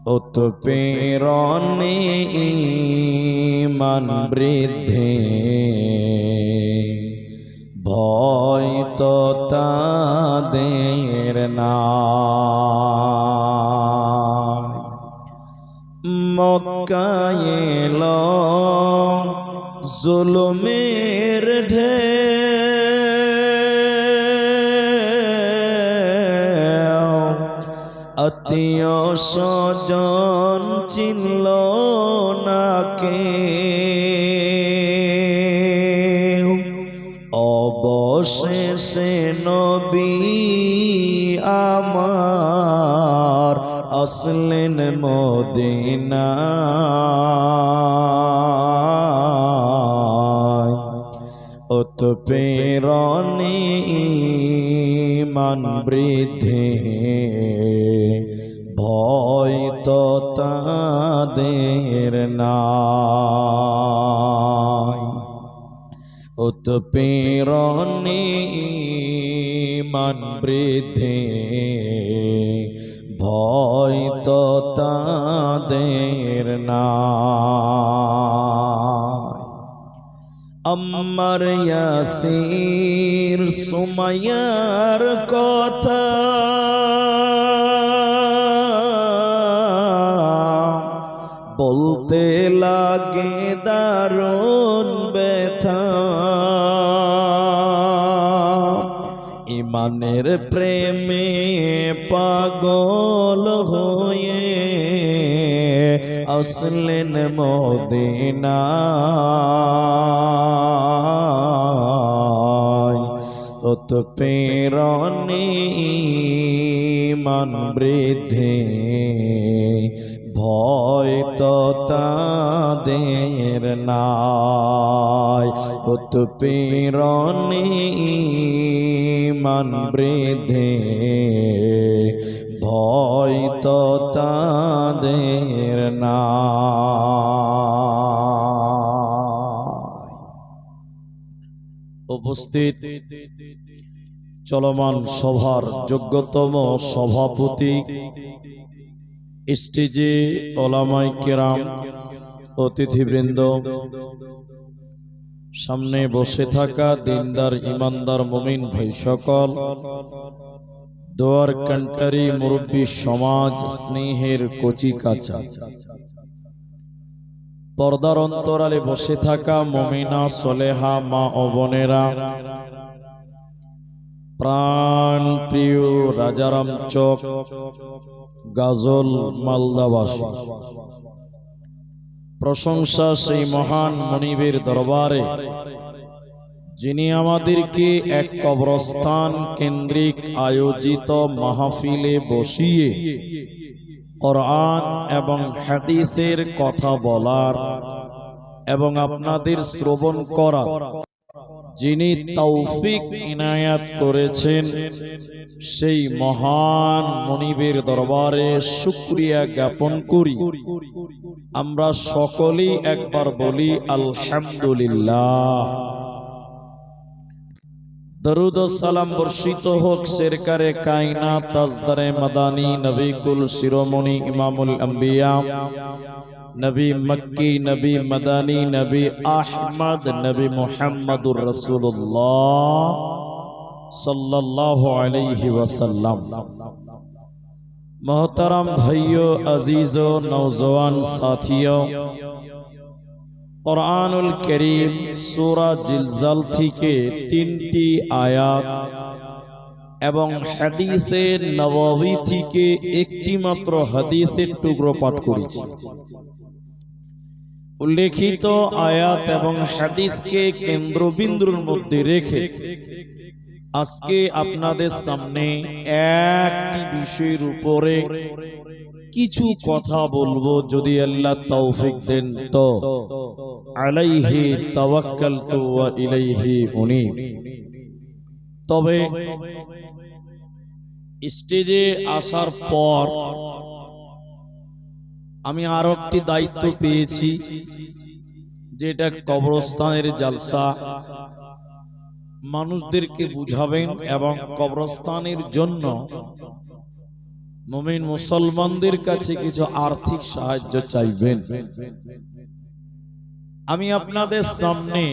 উৎপীড়নে ঈমান বৃদ্ধি ভয় তো তাদের নাই। মক্কায় এলো জুলুমের ঢেউ, আত্মীয় স্বজন চিনল না কেউ। অবশেষে নবী আমার আসলেন মদিনায়। উৎপীড়নে ঈমান বৃদ্ধি ভয় তো তাদের নাই। উৎপীড়নে ঈমান বৃদ্ধি ভয় তো তাদের নাই। আম্মার ইয়াসির সুমাইয়ার কথা বলতে লাগে দারুণ ব্যথা। ইমানের প্রেমে পাগল হয়ে আসলেন মদিনায়। উৎপীড়নে ঈমান বৃদ্ধি ভয় তো তাদের নাই। উৎপীড়নে ঈমান বৃদ্ধি ভয় তো তাদের নাই। উপস্থিত চলমান সভার যোগ্যতম সভাপতি, স্টেজে ওলামায়ে কেরাম, অতিথিবৃন্দ, সামনে বসে থাকা দিনদার ইমানদার মুমিন ভাই সকল, দোয়ার কান্টারি মুরব্বী সমাজ, স্নেহের কচি কাঁচা, পর্দার অন্তরালে বসে থাকা মুমিনা সলেহা মা ও বোনেরা, প্রাণ প্রিয় রাজারাম চক গাজল মালদাবাসী, প্রশংসা সেই মহান মনিবের দরবারে যিনি আমাদেরকে এক কবরস্থান কেন্দ্রিক আয়োজিত মাহফিলে বসিয়ে কোরআন এবং হাদিসের কথা বলার এবং আপনাদের শ্রবণ করার যিনি তৌফিক ইনায়াত করেছেন, সেই মহান মনিবের দরবারে শুকরিয়া জ্ঞাপন করি। আমরা সকলেই একবার বলি আলহামদুলিল্লাহ। দরুদ ও সালাম বর্ষিত হোক সরকারে কায়নাত তাজদারে মাদানী নবী কুল শিরোমণি ইমামুল আম্বিয়া, নবী মক্কি, নবী মাদানী, নবী আহমদ, নবী মুহাম্মদুর রাসূলুল্লাহ সাল্লাল্লাহু আলাইহি ওয়াসাল্লাম। मोहतरम भाइयों, अजीजों, नौजवान साथियों, कुरानुल करीम सूरा जिलजल थेके 3टी आयात एवं हादीसे नबवी थेके एकटी मात्र हादीसेर टुकरो पाठ करेছি। उल्लेखित आयात एवं हादीसके केंद्रबिंदुर मध्य रेखे আজকে আপনাদের সামনে একটি বিষয়ের উপরে কিছু কথা বলবো, যদি আল্লাহ তৌফিক দেন তো। আলাইহি তাওয়াক্কালতু ওয়া ইলাইহি উনীব। তবে স্টেজে আসার পর আমি আরো একটি দায়িত্ব পেয়েছি, যেটা কবরস্থানের জালসা, মানুষদেরকে বুঝাবেন এবং কবরস্থানের জন্য মুমিন মুসলমানদের কাছে কিছু আর্থিক সাহায্য চাইবেন। আমি আপনাদের সামনে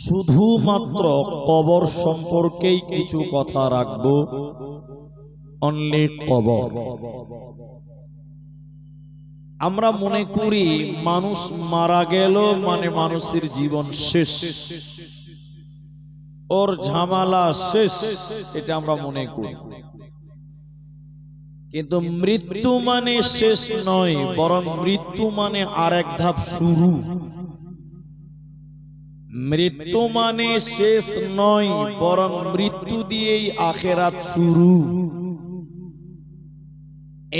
শুধুমাত্র কবর সম্পর্কেই কিছু কথা রাখব। অনলি কবর। আমরা মনে করি মানুষ মারা গেল মানে মানুষের জীবন শেষ, ওর ঝামেলা শেষ, এটা আমরা মনে করি। কিন্তু মৃত্যু মানে শেষ নয়, বরং মৃত্যু মানে আরেক ধাপ শুরু। মৃত্যু মানে শেষ নয়, বরং মৃত্যু দিয়েই আখিরাত শুরু।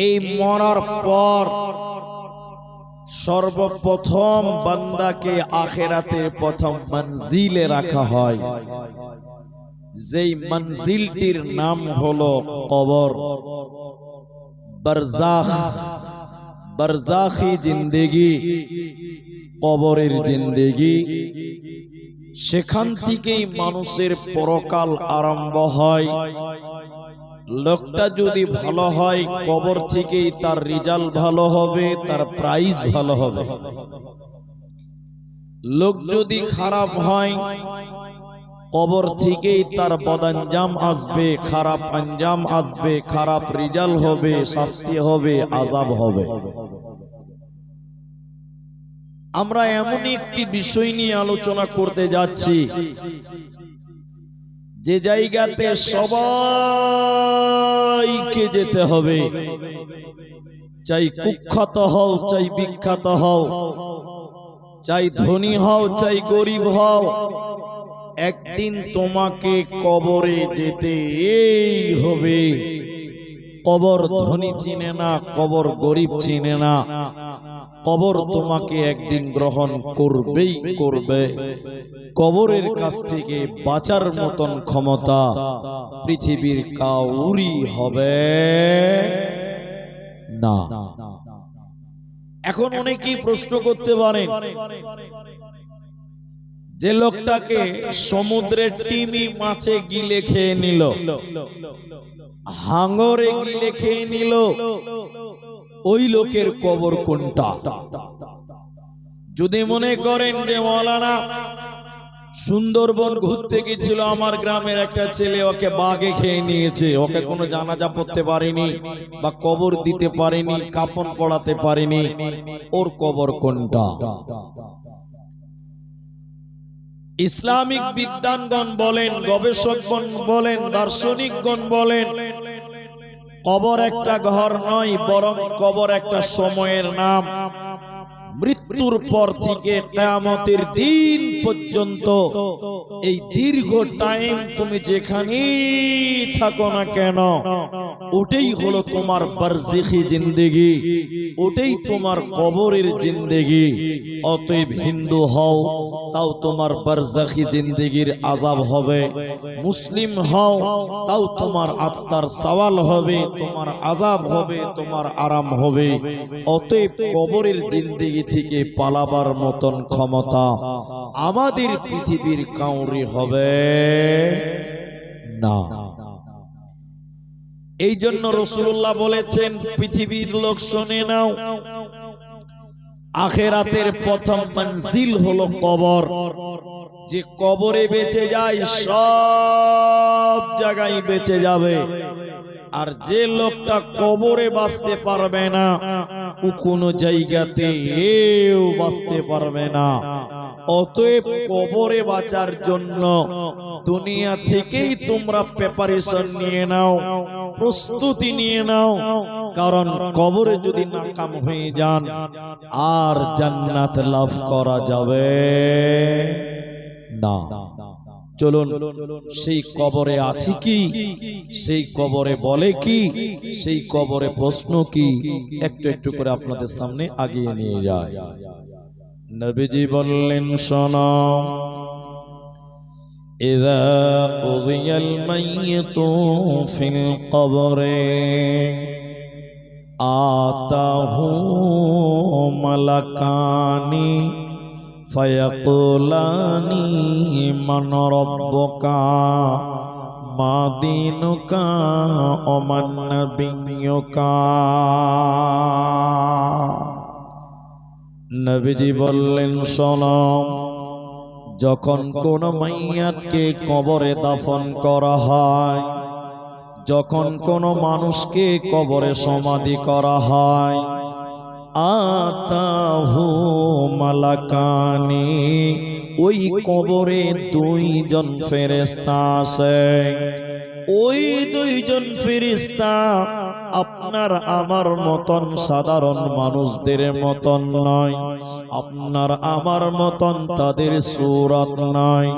এই মরার পর সর্বপ্রথম বান্দাকে আখিরাতের প্রথম মঞ্জিলে রাখা হয়, যেই মঞ্জিলটির নাম হলো কবর। বারজাখ, বারজাখি জিন্দেগি, কবরের জিন্দেগি। সেখান থেকেই মানুষের পরকাল আরম্ভ হয়। লোকটা যদি ভালো হয়, কবর থেকেই তার রেজাল্ট ভালো হবে, তার প্রাইজ ভালো হবে। লোক যদি খারাপ হয়, কবর থেকেই তার বদাঞ্জাম আসবে, খারাপ আঞ্জাম আসবে, খারাপ রেজাল্ট হবে, শাস্তি হবে, আযাব হবে। আমরা এমন একটি বিষয় নিয়ে আলোচনা করতে যাচ্ছি, যে জায়গাতে সবাইকে যেতে হবে, চাই কুখ্যাত হও, চাই বিখ্যাত হও, চাই ধনী হও, চাই গরিব হও, একদিন তোমাকে কবরে যেতেই হবে। কবর ধনী চিনে না, কবর গরিব চিনে না, কবর তোমাকে একদিন গ্রহণ করবেই করবে। কবরের কাছ থেকে বাঁচার মতন ক্ষমতা পৃথিবীর কাউরি হবে না। এখন অনেকেই প্রশ্ন করতে পারেন, যে লোকটাকে সমুদ্রের তিমি মাছে গিলে খেয়ে নিল, হাঙরে গিলে খেয়ে নিল, ওই লোকের কবর কোনটা? যদি মনে করেন যে মাওলানা সুন্দরবন ঘুরতে গেছিল, আমার গ্রামের একটা ছেলে, ওকে বাঘে খেয়ে নিয়েছে, ওকে কোনো জানাজা পড়তে পারেনি বা কবর দিতে পারেনি, কাফন পড়াতে পারেনি, ওর কবর কোনটা? ইসলামিক বিদ্বানগণ বলেন, গবেষকগণ বলেন, দার্শনিকগণ বলেন, কবর একটা ঘর নয়, বরং কবর একটা সময়ের নাম। মৃত্যুর পর থেকে কিয়ামতের দিন পর্যন্ত এই দীর্ঘ টাইম তুমি যেখানেই থাকো না কেন, ওটাই হলো তোমার বারজাখি জিন্দেগি, ওটাই তোমার কবরের জিন্দেগি। অতএব হিন্দু হও তাও তোমার বারজাখি জিন্দেগির আযাব হবে, মুসলিম হও তাও তোমার আত্মার সওয়াল হবে, তোমার আযাব হবে, তোমার আরাম হবে। অতএব কবরের জিন্দেগি থেকে পালাবার মতন ক্ষমতা আমাদের পৃথিবীর কাউরি হবে না। এই জন্য রাসূলুল্লাহ বলেছেন, পৃথিবীর লোক শুনে নাও, আখিরাতের প্রথম মঞ্জিল হলো কবর। যে কবরে বেঁচে যায় সব জায়গায় বেঁচে যাবে, আর যে লোকটা কবরে বাঁচতে পারবে না, ও কোনো জায়গাতে এও বাঁচতে পারবে না। অতএব কবরে বাঁচার জন্য দুনিয়া থেকেই তোমরা প্রিপারেশন নিয়ে নাও, প্রস্তুতি নিয়ে নাও, কারণ কবরে যদি নাকাম হয়ে যান আর জান্নাত লাভ করা যাবে না। চলুন সেই কবরে আছে কি, সেই কবরে বলে কি, সেই কবরে প্রশ্ন কি, একটু একটু করে আপনাদের সামনে আগিয়ে নিয়ে যায়। নবীজি বললেন, শোনো, ইযা উযিয়াল মাইয়িতু ফিল কবরে আতাহু মালাকানি ফায়াকুলানি মান রাব্বুকা মা দীনুকা ওমান নবিয়্যুকা। নবীজি বললেন, শোনো, যখন কোন মাইয়াতকে কবরে দাফন করা হয়, যখন কোন মানুষকে কবরে সমাধি করা হয়, আতাহু মালাকানি, ওই কবরে দুইজন ফেরেশতা আসে। ওই দুইজন ফেরেশতা আপনার আমার মতন সাধারণ মানুষদের মতন নয়, আপনার আমার মতন তাদের সূরত নয়,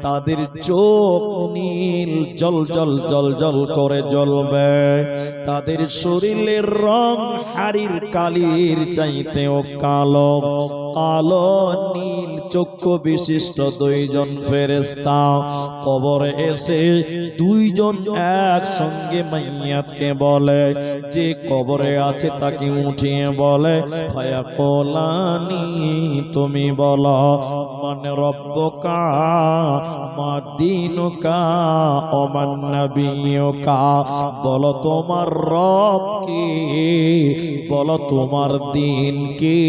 তাদের চোখ নীল জল জল জল জল করে জ্বলবে, তাদের শরীরের রং হাড়ির কালির চাইতেও কালো, কালো নীল চক্ষু বিশিষ্ট দুইজন ফেরেশতা কবরে এসে দুইজন একসঙ্গে মাইয়াতকে বলে, যে কবরে আছে তাকে উঠিয়ে বলে, ফায়াকুলানি, তুমি বলো, মান রব্বুকা মা দীনুকা ওমান নবিয়্যুকা, বলো তোমার রব কে, বলো তোমার দিন কে,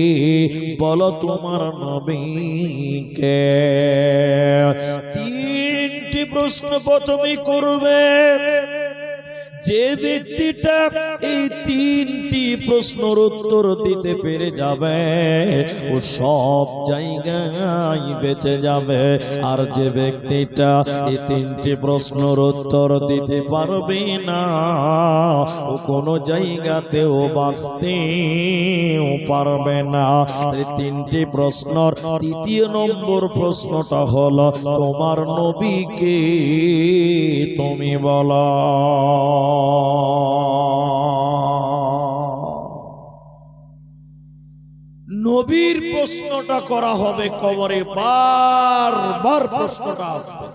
বলো তোমার নবী কে। তিনটি প্রশ্ন প্রথমে করবে। যে ব্যক্তিটা এই তিনটি প্রশ্নের উত্তর দিতে পেরে যাবে ও সব জায়গায় বেঁচে যাবে, আর যে ব্যক্তিটা এই তিনটি প্রশ্নের উত্তর দিতে পারবে না ও কোনো জায়গাতেও বাঁচতেও পারবে না। এই তিনটি প্রশ্নর তৃতীয় নম্বর প্রশ্নটা হলো, তোমার নবীকে তুমি বলো। নবীর প্রশ্নটা করা হবে কবরে, বারবার প্রশ্নটা আসবে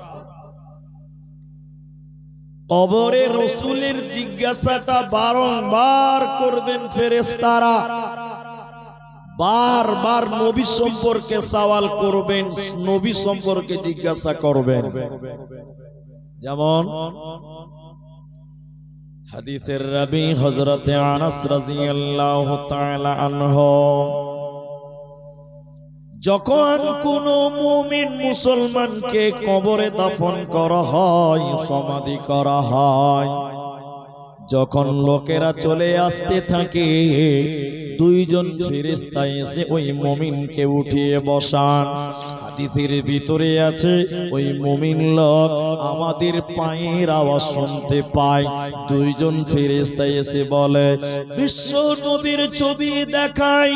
কবরে। রাসূলের জিজ্ঞাসাটা বারংবার করবেন ফেরেশতারা, বারবার নবী সম্পর্কে সওয়াল করবেন, নবী সম্পর্কে জিজ্ঞাসা করবেন। যেমন হাদিসের রাবী হযরতে আনাস রাদিয়াল্লাহু তাআলা আনহু, যখন কোন মুমিন মুসলমানকে কবরে দাফন করা হয়, সমাধি করা হয়, যখন লোকেরা চলে আসতে থাকে, দুইজন ফেরেশতা এসে ওই মুমিনকে উঠিয়ে বসান। হাদিসের ভিতরে আছে, ওই মুমিন লোক আমাদের পায়ের আওয়াজ শুনতে পায়। দুইজন ফেরেশতা এসে বলে, বিশ্ব নবীর ছবি দেখায়,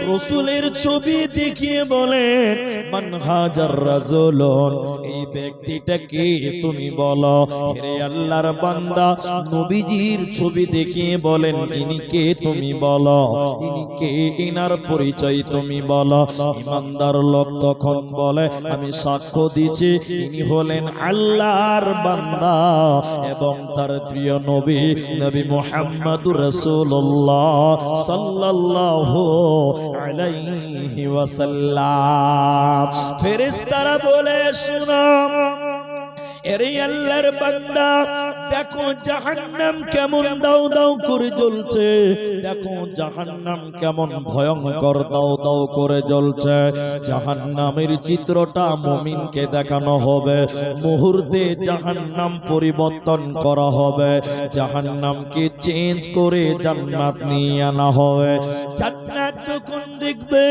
রাসূলের ছবি দেখিয়ে বলে, মান হাজার রাজুলুন, এই ব্যক্তিটা কে তুমি বলো। হে আল্লাহর বান্দা, নবীজির ছবি দেখিয়ে বলেন, ইনি কে তুমি বলো, ইনি কে, ইনার পরিচয় তুমি বলো। ইমানদার লোক তখন বলে, আমি সাক্ষ্য দিচ্ছি ইনি হলেন আল্লাহর বান্দা এবং তার প্রিয় নবী, নবী মুহাম্মদুর রাসূলুল্লাহ সাল্লাল্লাহু আলাইহি ওয়াসাল্লাম। ফেরেশতারা বলে, শুনো, এরে আল্লাহর বান্দা, দেখো জাহান্নাম কেমন দাও দাও করে জ্বলছে, দেখো জাহান্নাম কেমন ভয়ঙ্কর দাও দাও করে জ্বলছে। জাহান্নামের চিত্রটা মুমিনকে দেখানো হবে, মুহূর্তে জাহান্নাম পরিবর্তন করা হবে, জাহান্নামকে চেঞ্জ করে জান্নাত নিয়ে আনা হবে। জান্নাত যখন দেখবে,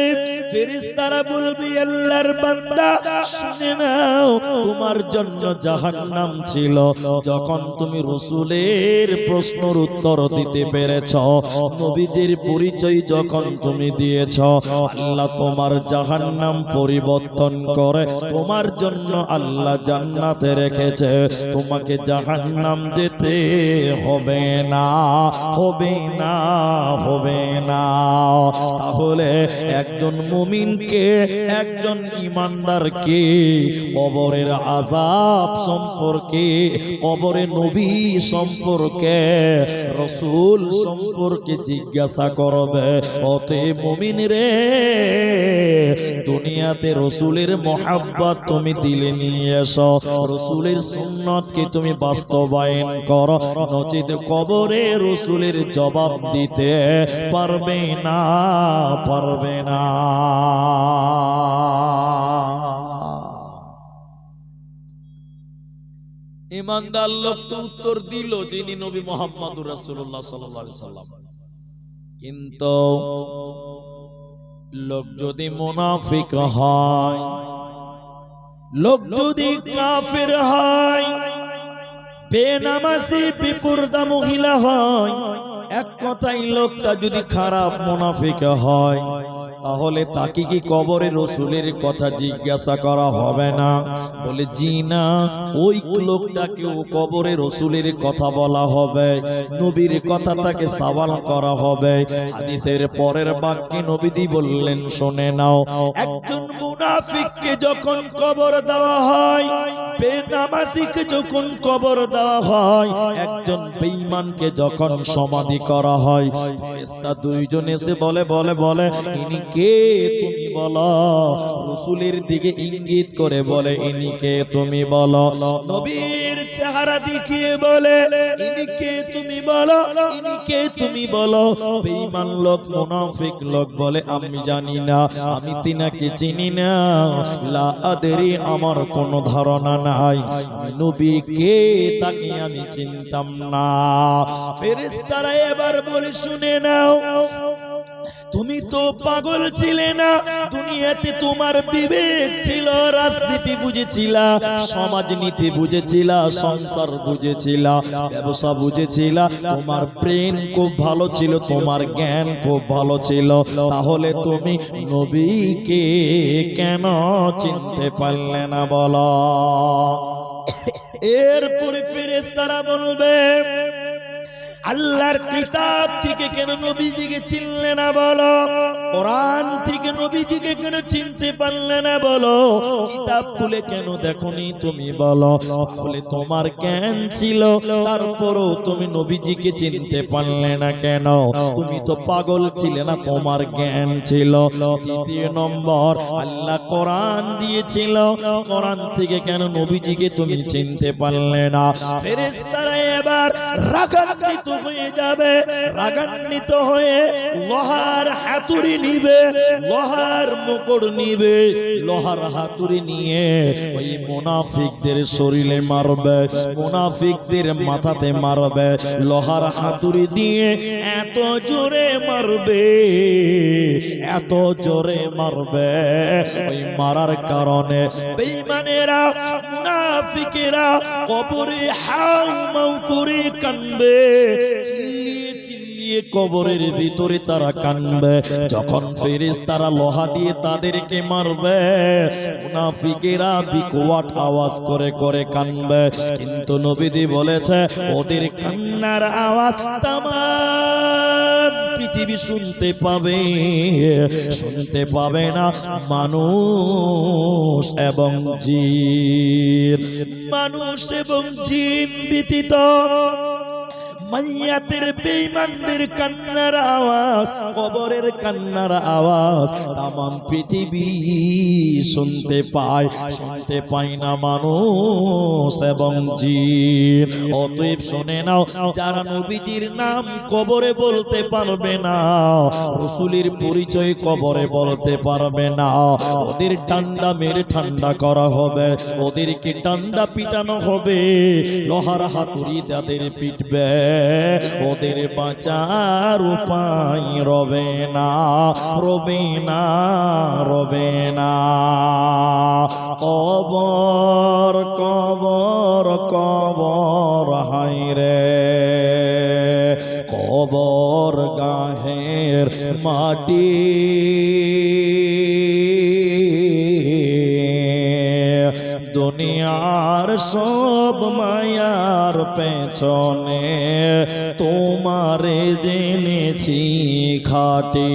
ফেরেশতারা বলবে, আল্লাহর বান্দা শুনে নাও, তোমার জন্য জাহান্নাম ছিল, যখন তুমি রাসূলের প্রশ্নের উত্তর দিতে পেরেছ, নবীজির পরিচয় যখন তুমি দিয়েছ, আল্লাহ তোমার জাহান্নাম পরিবর্তন করে তোমার জন্য আল্লাহ জান্নাতে রেখেছে। তোমাকে জাহান্নাম যেতে হবে না, হবে না, হবে না। তাহলে একজন মুমিনকে, একজন ঈমানদারকে কবরের আযাব সম্পর্কে, কবরে নবী নবী সম্পর্কে, রসুল সম্পর্কে জিজ্ঞাসা করবে। অতএব মুমিন রে, দুনিয়াতে রসুলের মহাব্বত তুমি দিলে নিয়ে এসো, রসুলের সুন্নতকে তুমি বাস্তবায়ন করো, নচিত কবরে রসুলের জবাব দিতে পারবে না, পারবে না। ইমানদার লোক তো উত্তর দিল যিনি নবী মুহাম্মদুর রাসূলুল্লাহ সাল্লাল্লাহু আলাইহি সাল্লাম। কিন্তু লোক যদি মুনাফিক হয়, লোক যদি কাফের হয়, বেনামাজি বেপরদা মহিলা হয়, এক কথাই লোকটা যদি খারাপ মুনাফিক হয়, তাহলে তাকে কি কবরে রসুলের কথা জিজ্ঞাসা করা হবে না? বলে জি না, ওই লোকটাকেও কবরে রসুলের কথা বলা হবে, নবীর কথা তাকে সওয়াল করা হবে। হাদিসের পরের বাক্যে নবীজি বললেন, শুনে নাও, একজন মুনাফিককে যখন কবর দেওয়া হয়, বেনামাজিকে যখন কবর দেওয়া হয়, একজন বেঈমানকে যখন সমাধি করা হয়, ফেরেশতা দুইজন এসে বলে বলে বলে ইনি কে তুমি বলো। রাসূলের দিকে ইঙ্গিত করে বলে ইনি কে তুমি বলো। নবীর চেহারা দেখিয়ে বলে ইনি কে তুমি বলো, ইনি কে তুমি বলো। বেঈমান লোক মুনাফিক লোক বলে আমি জানি না, আমি তিনাকে চিনি না, লা আদরি, আমার কোনো ধারণা নাই, আমি নবী কে তাকে আমি চিনতাম না। ফেরেশতারা এবার বলে শুনে নাও, তুমি তো পাগল ছিলে না, দুনিয়াতে তোমার বিবেক ছিল, রাজনীতি বুঝেছিলা, সমাজনীতি বুঝেছিলা, সংসার বুঝেছিলা, ব্যবসা বুঝেছিলা, তোমার ব্রেন খুব ভালো ছিল, তোমার জ্ঞান খুব ভালো ছিল, তাহলে তুমি নবীকে কেন চিনতে পারলে না বলো? এরপরে ফেরেশতারা বলবে আল্লাহর কিতাব থেকে কেন নবীজিকে চিনলে না বলো? কোরআন থেকে নবীজিকে কেন চিনতে পারলে না বলো? কিতাব খুলে কেন দেখোনি তুমি বলো? তাহলে তোমার জ্ঞান ছিল, তারপরও তুমি নবীজিকে চিনতে পারলে না কেন? তুমি তো পাগল ছিলে না, তোমার জ্ঞান ছিল। দ্বিতীয় নম্বর, আল্লাহ কোরআন দিয়েছিল, কোরআন থেকে কেন নবীজিকে তুমি চিনতে পারলে না? ফেরেশতারা এবার রাগান্বিত হয়ে যাবে, রাগান্বিত হয়ে লোহার হাতুড়ি নিবে, লোহার মুকুট নিবে, লোহার হাতুড়ি নিয়ে ওই মুনাফিকদের শরীরে মারবে, মুনাফিকদের মাথাতে মারবে, লোহার হাতুড়ি দিয়ে এত জোরে মারবে, এত জোরে মারবে, ওই মারার কারণে বেঈমানেরা, মুনাফিকেরা কবরে হাউ মাউ করে কানবে, চিল্লিয়ে চিল্লিয়ে কবরের ভিতরে তারা কানবে। যখন ফেরেশতারা লোহা দিয়ে তাদেরকে মারবে, মুনাফিকেরা বিকট আওয়াজ করে করে কানবে। কিন্তু নবীজি বলেছে ওদের কান্নার আওয়াজ তামাম পৃথিবী শুনতে পাবে, শুনতে পাবে না মানুষ এবং জিন, মানুষ এবং জিন ব্যতীত। মাইয়াতের বেঈমানদের কান্নার আওয়াজ, কবরের কান্নার আওয়াজ তামাম পৃথিবী শুনতে পায়, শুনতে পায় না মানুষ এবং জিন। অতএব শুনে নাও, যারা নবীজির নাম কবরে বলতে পারবে না, রাসূলের পরিচয় কবরে বলতে পারবে না, ওদের ঠান্ডা মেরে ঠান্ডা করা হবে, ওদেরকে ঠান্ডা পিটানো হবে, লোহার হাতুড়ি তাদের পিটবে, ওদের বাঁচার উপায় রবে না, রবে না, রবে না। কবর কবর কবর হায়রে, কবর গাহের মাটি, দুনিয়ার সব মায়ার পেছনে তোমারে জেনেছি খাটি।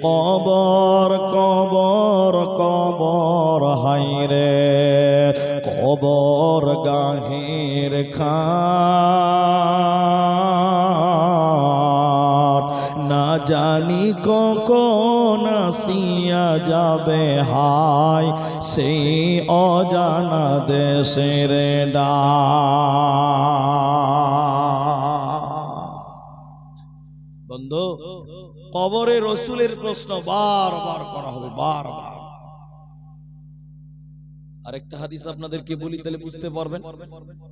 কবর কবর কবর হায়রে, কবর গাহের খাট না জানি কখন আসিয়া যাবে হায় সেই অজানা দেশের বন্ধু। কবরে রসুলের প্রশ্ন বারবার করা হবে, বারবার। আরেকটা হাদিস আপনাদেরকে বলি, তাহলে বুঝতে পারবেন।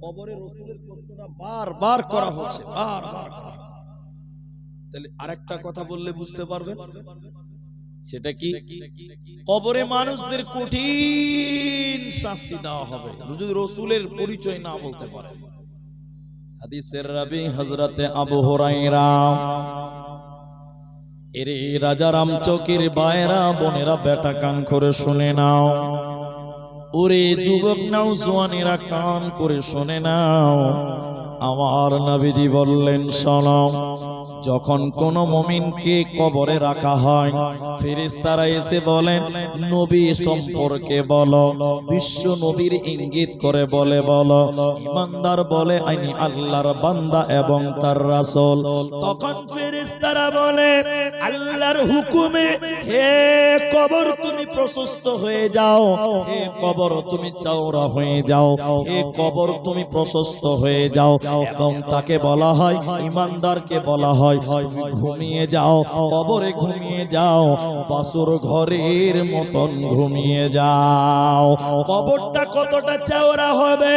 কবরে রসুলের প্রশ্নটা বারবার করা হচ্ছে, বারবার করা হচ্ছে। তাহলে আরেকটা কথা বললে বুঝতে পারবেন, সেটা কি? কবরে মানুষদের কঠিন শাস্তি দেওয়া হবে যদি রসুলের পরিচয় না বলতে পারে। হাদিসের রাবী হযরতে আবু হুরায়রা। এরে রাজা রামচকের বায়রা বোনেরা বেটা কান করে শুনে নাও, ওরে যুবক নাও জওয়ানেরা কান করে শুনে নাও। আমার নবীজি বললেন, শোনো, যখন কোন মুমিনকে কবরে রাখা হয় ফেরেশতারা এসে বলেন, নবী সম্পর্কে বলো। বিশ্ব নবীর ইঙ্গিত করে বলে, বলো। ঈমানদার বলে, আমি আল্লাহর বান্দা এবং তার রাসূল। তখন ফেরেশতারা বলে, আল্লাহর হুকুমে হে কবর তুমি প্রশস্ত হয়ে যাও, হে কবর তুমি চওড়া হয়ে যাও, হে কবর তুমি প্রশস্ত হয়ে যাও। এবং তাকে বলা হয়, ঈমানদারকে বলা হয়, তুমি ঘুমিয়ে যাও, কবরে ঘুমিয়ে যাও, বাসর ঘরের মতন ঘুমিয়ে যাও। কবরটা কতটা চওড়া হবে?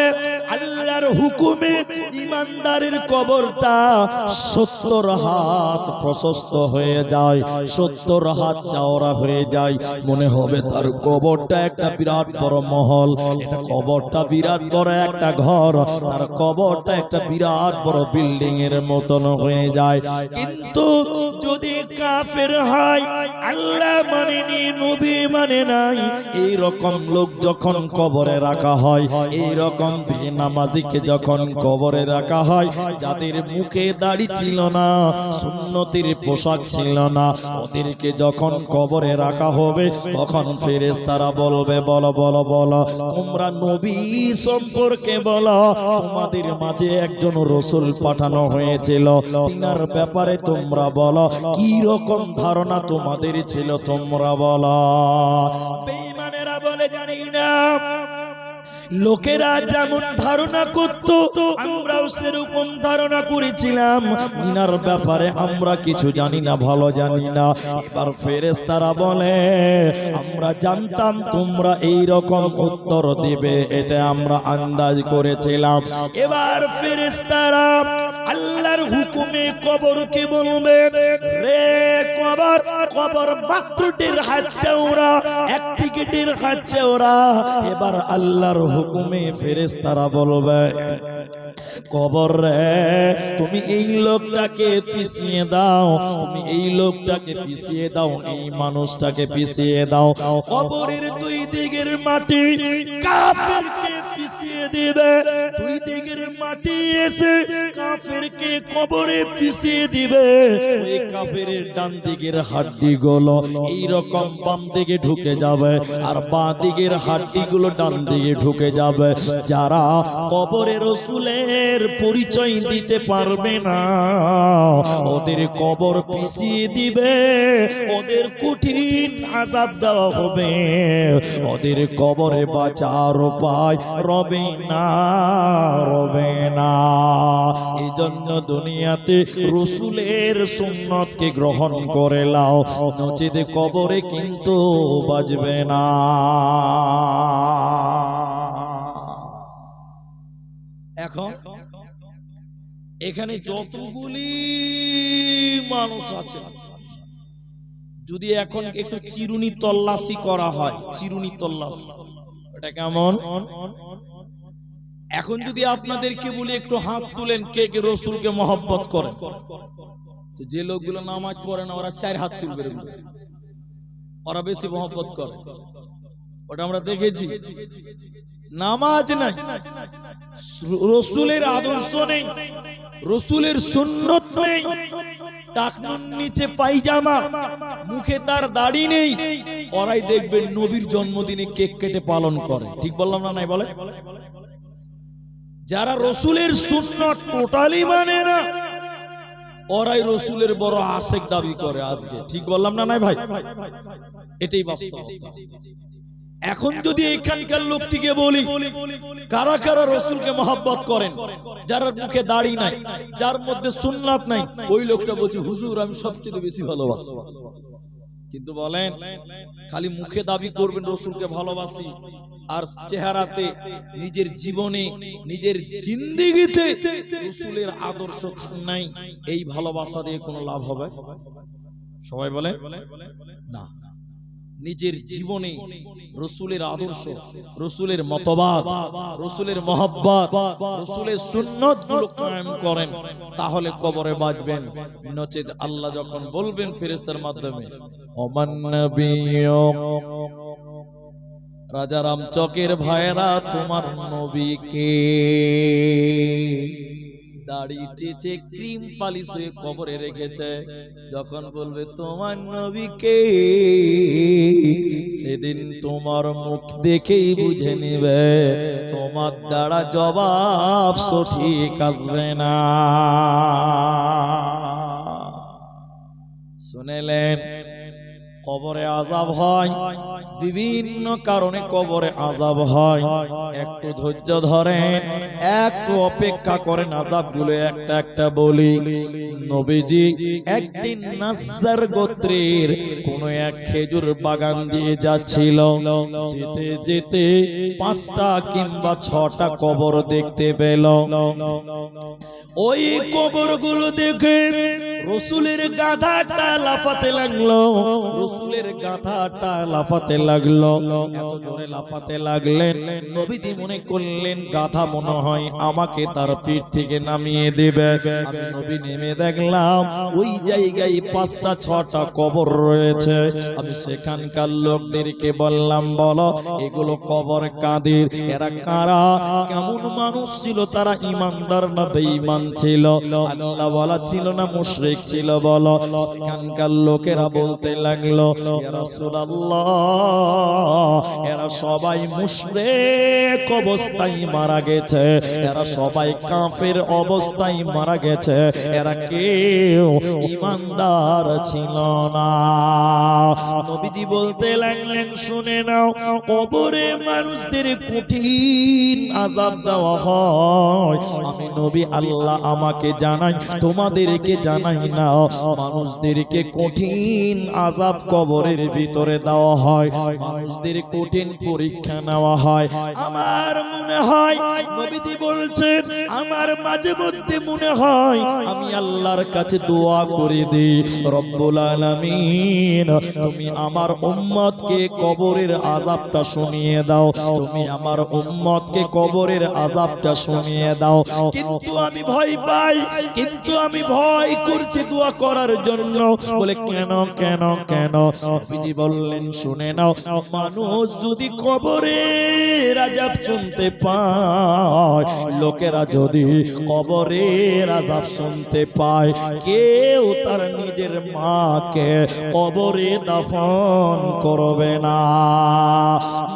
আল্লাহর হুকুমে ঈমানদারের কবরটা 70 হাত প্রশস্ত হয়ে যায়, 70 হাত চওড়া হয়ে যায়। মনে হবে তার কবরটা একটা বিরাট বড় মহল, এটা কবরটা বিরাট বড় একটা ঘর, তার কবরটা একটা বিরাট বড় বিল্ডিং এর মতন হয়ে যায়। কিন্তু যদি কাফের হয়, আল্লাহ মানেনি, নবী মানে নাই, এই রকম লোক যখন কবরে রাখা হয়, এই রকম বেনামাজিকে যখন কবরে রাখা হয়, যাদের মুখে দাড়ি ছিল না, সুন্নতের পোশাক ছিল না, ওদেরকে যখন কবরে রাখা হবে, তখন ফেরেশতারা বলবে, বলো বলো বলো, তোমরা নবী সম্পর্কে বলো, তোমাদের মাঝে একজন রাসূল পাঠানো হয়েছিল, তিনার ব্যাপারে তোমরা বলো, কি রকম ধারণা তোমাদের ছিল তোমরা বলো। বেঈমানেরা বলে, জানি না। লোকেরা যেমন ধারণা করত আমরাও সেরকম ধারণা করেছিলাম, ইনার ব্যাপারে আমরা কিছু জানি না, ভালো জানি না। এবার ফেরেশতারা বলে, আমরা জানতাম তোমরা এই রকম উত্তর দিবে, এটা আমরা আন্দাজ করেছিলাম। এবার ফেরেশতারা আল্লাহর হুকুমে কবরকে বলবে, রে কবর, কবর মাত্র 1.5 হাত চওড়া, 1 থেকে 1.5 হাত চওড়া। এবার আল্লাহর হুকুমে ফেরেশতারা বলবে, কবর রে, তুমি এই লোকটাকে পিছিয়ে দাও, তুমি এই লোকটাকে পিছিয়ে দাও, এই মানুষটাকে পিছিয়ে দাও। কবরের 2 দিকের মাটি কাফেরকে পিছিয়ে দিবে, 2 দিকের মাটি এসে কাফেরকে কবরে পিছিয়ে দিবে। ওই কাফেরের ডান দিকের হাড্ডিগুলো এই রকম বাম দিকে ঢুকে যাবে, আর বাঁ দিকের হাড্ডিগুলো ডান দিকে ঢুকে যাবে। যারা কবরে রাসূলের পরিচয় দিতে পারবে না, ওদের কবর পিছিয়ে দিবে, ওদের কঠিন আযাব দেওয়া হবে, ওদের কবরে বাঁচার উপায় রবে না, রবে না। এই জন্য দুনিয়াতে রাসূলের সুন্নতকে গ্রহণ করে লাও, নচেত কবরে কিন্তু বাজবে না। এখন এখানে যতগুলি মানুষ আছে, যদি এখন একটু চিরুনি তল্লাশি করা হয়, চিরুনি তল্লাশি, এটা কেমন? এখন যদি আপনাদেরকে বলি একটু হাত তুলেন, কে কে রাসূলকে মহব্বত করেন, তো যে লোকগুলো নামাজ পড়ে না ওরা 4 হাত তুলবে, ওরা বেশি মহব্বত করে, ওটা আমরা দেখেছি। নামাজ নাই, রাসূলের আদর্শ নেই, রাসূলের সুন্নত নেই, টাকনুর নিচে পায়জামা, মুখে তার দাড়ি নেই, ওরাই দেখবেন নবীর জন্মদিনে কেক কেটে পালন করে। ঠিক বললাম না? নাই বলে? যারা রসুলের সুন্নাত টোটালি মানে না, ওরাই রসুলের বড় আশেক দাবি করে। আজকে ঠিক বললাম না? নাই ভাই, এটাই বাস্তবতা। এখন যদি এখানকার লোকটিকে বলি কারা কারা রসুলকে মহব্বত করেন, যার মুখে দাড়ি নাই, যার মধ্যে সুন্নাত নাই, ওই লোকটা বলছে হুজুর আমি সবচেয়ে বেশি ভালোবাসি। কিন্তু বলেন খালি মুখে দাবি করবেন রসুলকে ভালোবাসি, আর চেহারাতে নিজের জীবনে নিজের জিন্দেগিতে রসুলের আদর্শ নাই, এই ভালোবাসা দিয়ে কোনো লাভ হবে? সবাই বলেন না। নিজের জীবনে রসুলের আদর্শ, রসুলের মতবাদ, রসুলের মহব্বত, রসুলের সুন্নত গুলো কায়েম করেন, তাহলে কবরে বাঁচবেন। নচেত আল্লাহ যখন বলবেন ফেরেশতার মাধ্যমে ওমান নবিয়্যু, রাজা রামচকের ভাইয়েরা তোমার নবীকে দাড়ি চেঁচে ক্রিম পালিশ হয়ে কবরে রেখেছে, যখন বলবে তোমার নবীকে, সেদিন তোমার মুখ দেখেই বুঝে নিবে তোমার দ্বারা জবাব সঠিক আসবে না। শুনেলেন কবরে আযাব হয়, বিভিন্ন কারণে কবরে আযাব হয়। একটু ধৈর্য ধরেন, একটু অপেক্ষা করেন, আযাবগুলো একটা একটা বলি। নবীজি একদিন নাজ্জার গোত্রের কোন এক খেজুর বাগান দিয়ে যাচ্ছিল, যেতে যেতে 5টা কিংবা 6টা কবর দেখতে পেল। ওই কবরগুলো দেখে রসুলের গাধাটা লাফাতে লাগলো, রসুলের গাধাটা লাফাতে লাগলো। এত জোরে লাফাতে লাগলেন, নবীজি মনে করলেন গাধা মনে হয় আমাকে তার পিঠ থেকে নামিয়ে দেবে। আমি নবী নেমে দেখলাম ওই জায়গায় 5টা 6টা কবর রয়েছে। আমি সেখানকার লোকদেরকে বললাম, বলো এগুলো কবর কাদের? এরা কারা? কেমন মানুষ ছিল তারা? ইমানদার না বেঈমান ছিল? আল্লাহ ওয়ালা ছিল না মুশরিক ছিল? বলো। সেখানকার লোকেরা বলতে লাগলো, ইয়া রাসূলুল্লাহ, এরা সবাই মুশরিক অবস্থায় মারা গেছে, এরা সবাই কাফের অবস্থায় মারা গেছে, এরা কেউ ইমানদার ছিল না। নবীজি বলতে লাগলেন, শুনে নাও, কবরে মানুষদের কঠিন আযাব দেওয়া হয়। আমি নবী আল্লাহ আমাকে জানাই, তোমাদেরকে জানাই না, মানুষদেরকে কঠিন আযাব কবরের ভিতরে দেওয়া হয়, মানুষদের কঠিন পরীক্ষা নেওয়া হয়। আমার মনে হয় নবীজি বলছেন, আমার মাঝে মধ্যে মনে হয় আমি আল্লাহর কাছে দোয়া করে দিই, রব্বুল আলামিন তুমি আমার উম্মতকে কবরের আযাবটা শুনিয়ে দাও, তুমি আমার উম্মতকে কবরের আযাবটা শুনিয়ে দাও। কিন্তু আমি ভয় পাই, কিন্তু আমি ভয় করছি দোয়া করার জন্য। বলে কেন কেন কেন? নবীজি বললেন, শুনে নাও, মানুষ যদি কবরের আযাব শুনতে পায়, লোকেরা যদি কবরের আযাব শুনতে পায়, কেউ তার নিজের মাকে কবরে দাফন করবে না।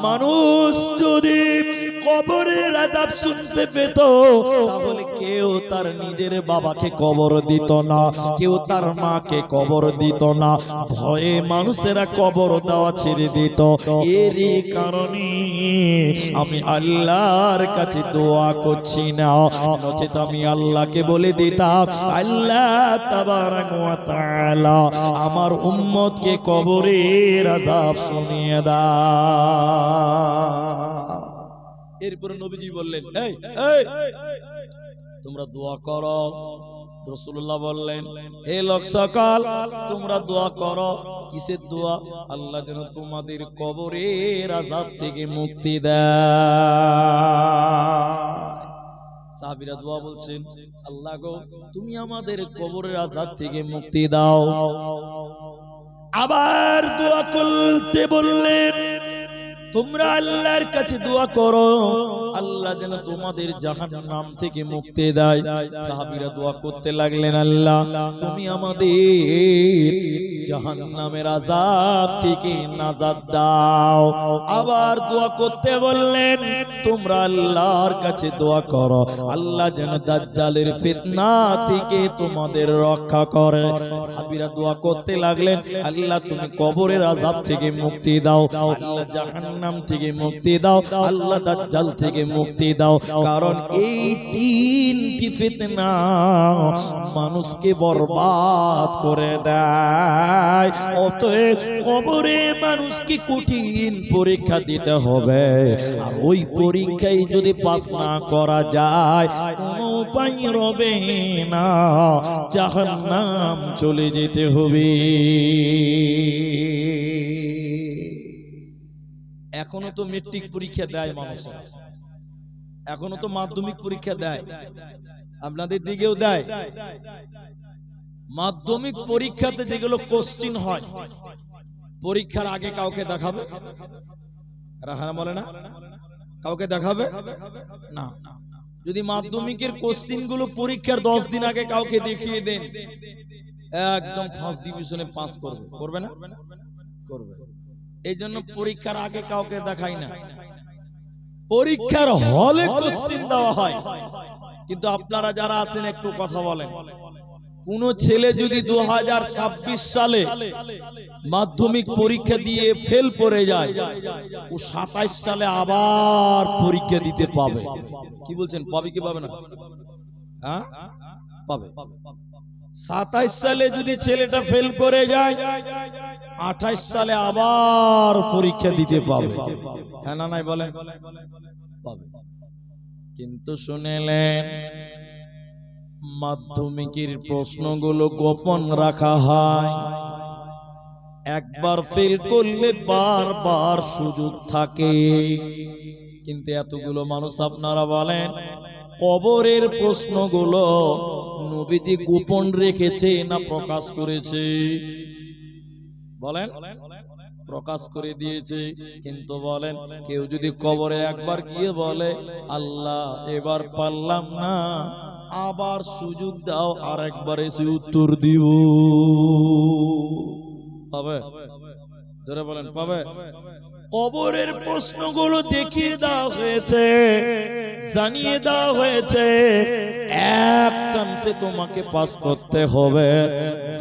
মানুষ যদি কবরের আযাব শুনতে পেত, তাহলে কেউ তার নিজের বাবাকে কবর দিত না, কেউ তার মাকে কবর দিত না, ভয়ে মানুষেরা কবর দেওয়া ছেড়ে দিত। এরই কারণে আমি আল্লাহর কাছে দোয়া করছি না, নচেত আমি আল্লাহকে বলে দিতাম, আল্লাহ তাবারাক ওয়া তাআলা আমার উম্মতকে কবরের আযাব শুনিয়ে দাও। এরপরে নবীজি বললেন, এই এই তোমরা দোয়া করো। রাসূলুল্লাহ বললেন, হে লোক সকল, তোমরা দোয়া করো। কিসের দোয়া? আল্লাহ যেন তোমাদের কবরের আযাব থেকে মুক্তি দেয়। সাহাবীরা দোয়া বলছেন, আল্লাহ গো তুমি আমাদের কবরের আযাব থেকে মুক্তি দাও। আবার দোয়া করতে বললেন, তোমরা আল্লাহর কাছে দোয়া করো, আল্লাহ যেন তোমাদের জাহান্নাম থেকে মুক্তি দেয়। সাহাবীরা দোয়া করতে লাগলেন, আল্লাহ তুমি আমাদের জাহান্নামের আযাব থেকে নাজাত দাও। আবার দোয়া করতে বললেন, তোমরা আল্লাহর কাছে দোয়া করো আল্লাহ যেন দাজ্জালের ফিতনা থেকে তোমাদের রক্ষা করে। সাহাবীরা দোয়া করতে লাগলেন, আল্লাহ তুমি কবরের আযাব থেকে মুক্তি দাও, আল্লাহ জাহান্নাম থেকে মুক্তি দাও, আল্লাহ দাজ্জাল থেকে মুক্তি দাও। কারণ এই তিনটি ফিতনা মানুষকে বরবাদ করে দেয়। অতএব কবরে মানুষকে কঠিন পরীক্ষা দিতে হবে, আর ওই পরীক্ষায় যদি পাস না করা যায় কোনো উপায় রবে না, জাহান্নাম চলে যেতে হবে। এখনো তো মেট্রিক পরীক্ষা দেয় মানুষেরা, এখনো তো মাধ্যমিক পরীক্ষা দেয়, আপনাদের দিকেও দেয়। মাধ্যমিক পরীক্ষাতে যেগুলো কোশ্চিন হয় পরীক্ষার আগে কাউকে দেখাবে? রাহানা বলে না, কাউকে দেখাবে না। যদি মাধ্যমিকের কোশ্চিন গুলো পরীক্ষার 10 দিন আগে কাউকে দেখিয়ে দেন, একদম ফার্স্ট ডিভিশনে পাস করবে, করবে না? করবে। এই জন্য পরীক্ষার আগে কাউকে দেখাই না, পরীক্ষার হলে কোশ্চিন দেওয়া হয়। কিন্তু আপনারা যারা আছেন একটু কথা বলেন, কোন ছেলে যদি 2026 সালে মাধ্যমিক পরীক্ষা দিয়ে ফেল করে যায়, ও 27 সালে আবার পরীক্ষা দিতে পাবে। কি বলছেন, পাবে কি পাবে না? হ্যাঁ, পাবে। 27 সালে যদি ছেলেটা ফেল করে যায়, 28 সালে আবার পরীক্ষা দিতে পাবে। হ্যাঁ না নাই বলেন? পাবে। কিন্তু শুনেলেন, মাধ্যমিকের প্রশ্নগুলো গোপন রাখা হয়। একবার ফেল করলে বারবার সুযোগ থাকে। কিন্তু এতগুলো মানুষ আপনারা বলেন কবরের প্রশ্নগুলো নবীজি গোপন রেখেছে না প্রকাশ করেছে? বলেন, প্রকাশ করে দিয়েছে। কিন্তু বলেন, কেউ যদি কবরে একবার গিয়ে বলে আল্লাহ এবার পারলাম না, আবার সুযোগ দাও, আর একবার এসে উত্তর দিব, পাবে? জোরে বলেন, পাবে? কবরের প্রশ্নগুলো দেখিয়ে দেওয়া হয়েছে, জানিয়ে দেওয়া হয়েছে। এক চান্সে তোমাকে পাস করতে হবে,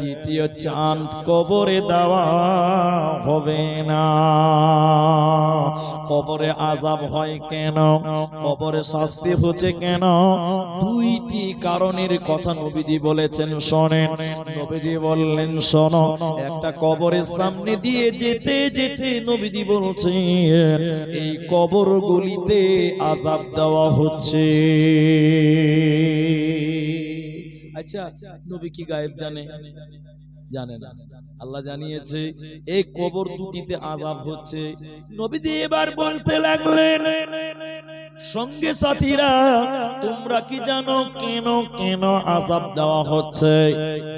দ্বিতীয় চান্স কবরে দেওয়া হবে না। কবরে আযাব হয় কেন, কবরে শাস্তি হচ্ছে কেন? দুইটি কারণের কথা নবীজি বলেছেন, শোনেন। নবীজি বললেন শোনো, একটা কবরের সামনে দিয়ে যেতে যেতে নবীজি বলছেন এই কবরগুলিতে আযাব দেওয়া হচ্ছে। আচ্ছা, নবী কি গায়েব জানে? জানে না। আল্লাহ জানিয়েছে এই কবর দুটিতে আযাব হচ্ছে। নবীজি এবার বলতে লাগলেন, সঙ্গে সাথীরা তোমরা কি জানো কেন কেন আযাব দেওয়া হচ্ছে?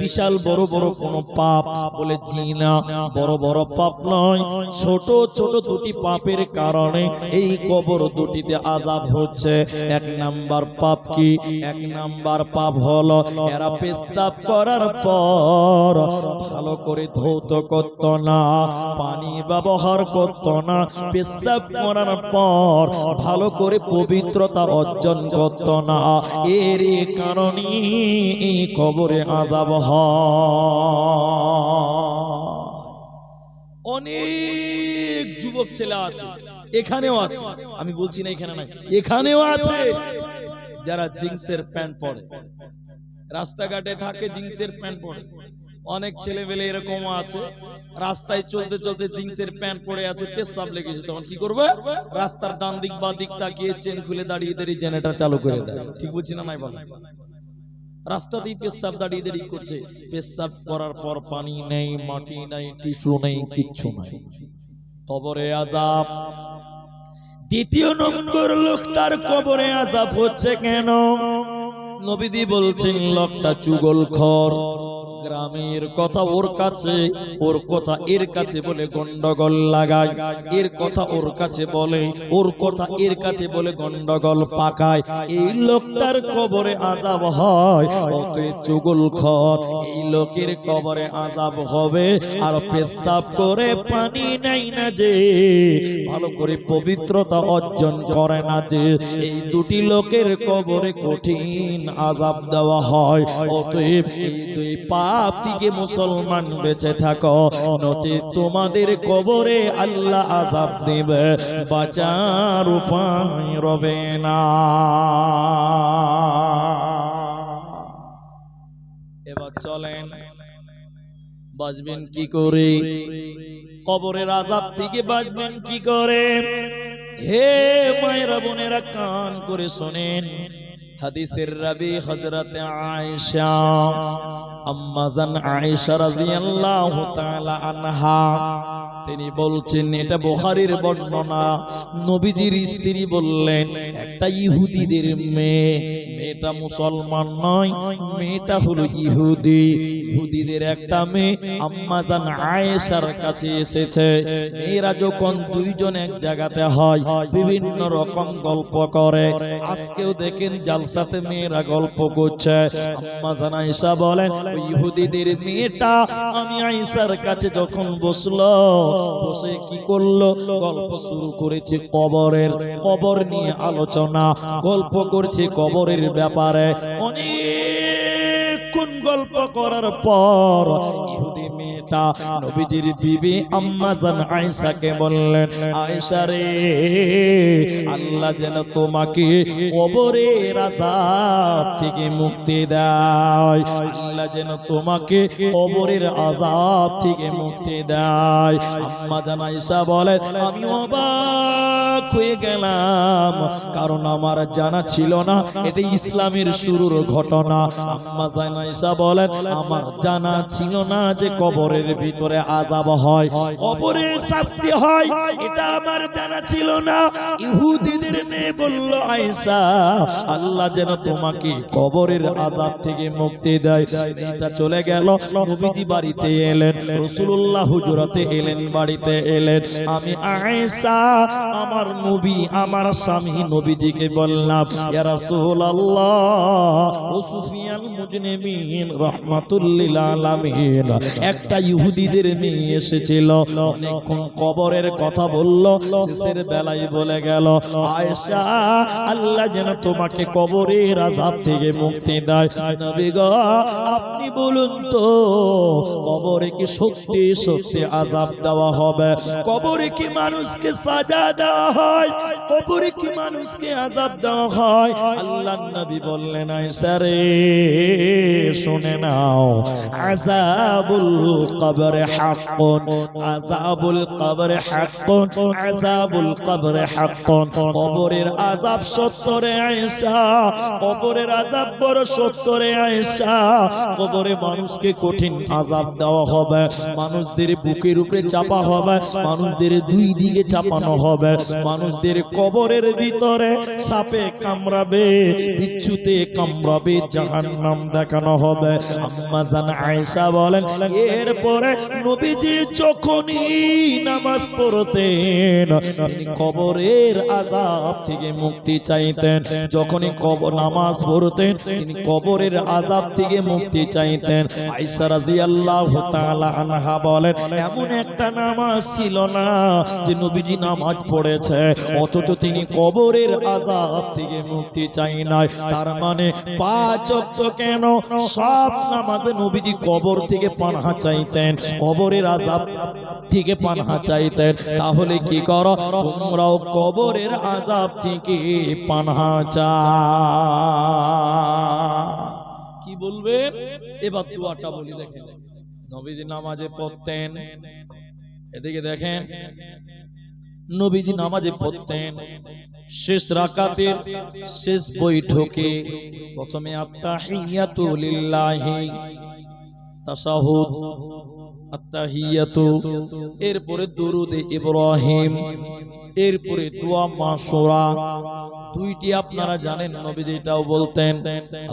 বিশাল বড় বড় কোন পাপ বলে জি না, বড় বড় পাপ নয়, ছোট ছোট দুটি পাপের কারণে এই কবর দুটিতে আযাব হচ্ছে। এক নাম্বার পাপ কি? এক নাম্বার পাপ হলো এরা পেশাব করার পর ভালো করে ধৌত করত না, পানি ব্যবহার করত না, পেশাব করার পর ভালো করে পবিত্রতা অর্জন করত না। এর কারণে এই কবরে আযাব হয়। অনেক যুবক ছেলে আছে, এখানেও আছে, আমি বলছি না এখানে নাই, এখানেও আছে যারা জিন্সের প্যান্ট পরে, রাস্তাঘাটে থাকে জিন্সের প্যান্ট পরে। অনেক ছেলেবেলে এরকম আছে, রাস্তায় চলতে চলতে জিন্সের প্যান্ট পরে আছে, পেশাব লেগেছে, তখন কি করবে? রাস্তার ডান দিক বা দিক তাকিয়ে চেন খুলে দাঁড়িয়ে দাঁড়িয়ে জেনারেটর চালু করে দেয়। ঠিক বলছি না নাই বলেন? রাস্তাতেই পেশাব দাঁড়িয়ে দাঁড়িয়ে করছে, পেশাব করার পর পানি নেই, মাটি নেই, টিস্যু নেই, কিচ্ছু নাই, কবরে আযাব। দ্বিতীয় নম্বর লোকটার কবরে আযাব হচ্ছে কেন? নবীজি বলছেন লোকটা চুগলখোর, গ্রামের কথা ওর কাছে, ওর কথা এর কাছে বলে গন্ডগোল লাগায়, এর কথা ওর কাছে বলে, ওর কথা এর কাছে বলে গন্ডগোল পাকায়। এই লোকটার কবরে আযাব হয়, অতএব চুগলখোর এই লোকের কবরে আযাব হবে। আর পেশাব করে পানি নাই না যে, ভালো করে পবিত্রতা অর্জন করে না যে, এই দুটি লোকের কবরে কঠিন আযাব দেওয়া হয়। অতএব এই দুই পাপ থেকে মুসলমান বেঁচে থাকো, নচেৎ তোমাদের কবরে আল্লাহ আযাব দেবে, বাঁচার উপায় রবে না। এবার চলেন, বাঁচবেন কি করে? কবরের আযাব থেকে বাঁচবেন কি করে? হে মায়েরা বোনেরা, কান করে শোনেন। হাদিসের রাবি হযরতে আয়েশা, আম্মা জান আয়েশা রাদিয়াল্লাহু তাআলা আনহা, তিনি বলছেন, এটা বুখারীর বর্ণনা, নবীজির স্ত্রী বললেন, একটা ইহুদিদের মেয়ে, মেয়েটা মুসলমান নয়, মেয়েটা হলো ইহুদি, ইহুদিদের একটা মেয়ে আম্মা জান আয়েশার কাছে এসেছে। মেয়েরা যখন দুইজন এক জায়গাতে হয় বিভিন্ন রকম গল্প করে। আজকেও দেখেন জালসাতে মেয়েরা গল্প করছে। আম্মা জান আয়েশা বলেন, ওই ইহুদিদের মেয়েটা আমি আয়েশার কাছে যখন বসলো, বসে কি করলো? গল্প শুরু করেছে কবরের, কবর নিয়ে আলোচনা, গল্প করছে কবরের ব্যাপারে। অনেকক্ষণ গল্প করার পর ইহুদি মেয়েটা নবীজির বিবি আম্মা জান আয়েশাকে বললেন, আয়েশা রে, আল্লাহ যেন তোমাকে কবরের আযাব থেকে মুক্তি দেয়, আল্লাহ যেন তোমাকে কবরের আযাব থেকে মুক্তি দেয়। আম্মা জান আয়েশা বলেন, আমি অবাক হয়ে গেলাম, কারণ আমার জানা ছিল না এটা ইসলামের শুরুর ঘটনা। আম্মা জান আয়েশা বলেন, আমার জানা ছিল না যে কবরের ভিতরে আযাব হয়, কবরের শাস্তি হয়, এটা আমার জানা ছিল না। ইহুদিদের মেয়ে বলল, আয়েশা, আল্লাহ যেন তোমাকে কবরের আযাব থেকে মুক্তি দেয়। মেয়েটা চলে গেল, নবীজি বাড়িতে এলেন, রাসূলুল্লাহ হুজরাতে এলেন, বাড়িতে এলেন। আমি আয়েশা আমার নবী, আমার স্বামী নবীজিকে বললাম, ইয়া রাসূলুল্লাহ, ও সুফিয়ান মুজনিমিন রাহমাতুল লিল আলামিন, একটা ইহুদিদের মেয়ে এসেছিল, অনেকক্ষণ কবরের কথা বলল, শেষের বেলায় বলে গেল, আয়েশা, আল্লাহ যেন তোমাকে কবরের আযাব থেকে মুক্তি দেয়। নবী গো, আপনি বলুন তো, কবরে কি সত্যি সত্যি আযাব দেওয়া হবে? কবরে কি মানুষকে সাজা দেওয়া হয়? কবরে কি মানুষকে আযাব দেওয়া হয়? আল্লাহর নবী বললেন, আয়েশা রে, শুনে নাও, আযাবুল কবরে হাক্কুন, আযাবুল কবরে হাক্কুন, আযাবুল কবরে হাক্কুন। কবরের আযাব সত্য রে আয়েশা, কবরের আযাব বড় সত্য রে আয়েশা। কবরে মানুষকে কঠিন আযাব দেওয়া হবে, মানুষদের বুকের উপরে চাপা হবে, মানুষদের দুই দিকে চাপানো হবে, মানুষদের কবরের ভিতরে সাপে কামড়াবে, বিচ্ছুতে কামড়াবে, জাহান্নাম দেখানো হবে। আম্মা জান আয়েশা বলেন, এরপরে নবীজি যখনই নামাজ পড়তেন, তিনি কবরের আযাব থেকে মুক্তি চাইতেন। যখনই নামাজ পড়তেন, তিনি কবরের আযাব থেকে মুক্তি চাইতেন। আয়েশা রাদিয়াল্লাহু তাআলা আনহা বলেন, এমন একটা নামাজ ছিল না যে নবীজি নামাজ পড়েছে অথচ তিনি কবরের আযাব থেকে মুক্তি চাই নাই। তার মানে 5 ওয়াক্ত কেন, সব নামাজে নবীজি কবর থেকে পানাহা চাইতেন, কবরের আযাব থেকে পানাহা চাইতেন। তাহলে কি করো, তোমরাও কবরের আযাব থেকে পানাহা চাও। কি বলবেন? এবার দোয়াটা বলি, দেখেন নবীজি নামাজে পড়তেন, এদিকে দেখেন নবীজি নামাজে পড়তেন, শেষ রাকাতের শেষ বৈঠকে প্রথমে আত্তাহিয়াতু লিল্লাহি, তাশাহুদ, আত্তাহিয়াতু, এরপরে দুরুদে ইব্রাহিম, এরপরে দোয়া মাসুরা, দুইটি আপনারা জানেন নবীজি এটাও বলতেন,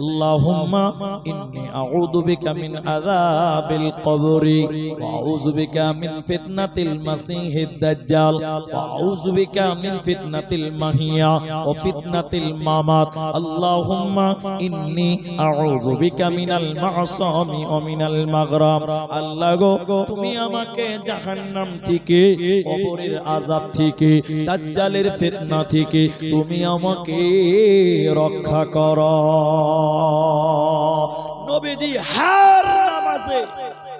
আল্লাহুম্মা ইন্নী আউযু বিকা মিন আযাবিল কবরি ওয়া আউযু বিকা মিন ফিতনাতিল মাসিহিদ দাজ্জাল ওয়া আউযু বিকা মিন ফিতনাতিল মাহিয়া ওয়া ফিতনাতিল মামাত। আল্লাহুম্মা ইন্নী আউযু বিকা মিনাল মা'সামি ওয়া মিনাল মাগরাম। আল্লাহ গো, তুমি আমাকে জাহান্নাম থেকে, কবরের আযাব থেকে, দাজ্জালের ফিতনা থেকে তুমি আমাকে রক্ষা করো। নবীজি হার নামাজে,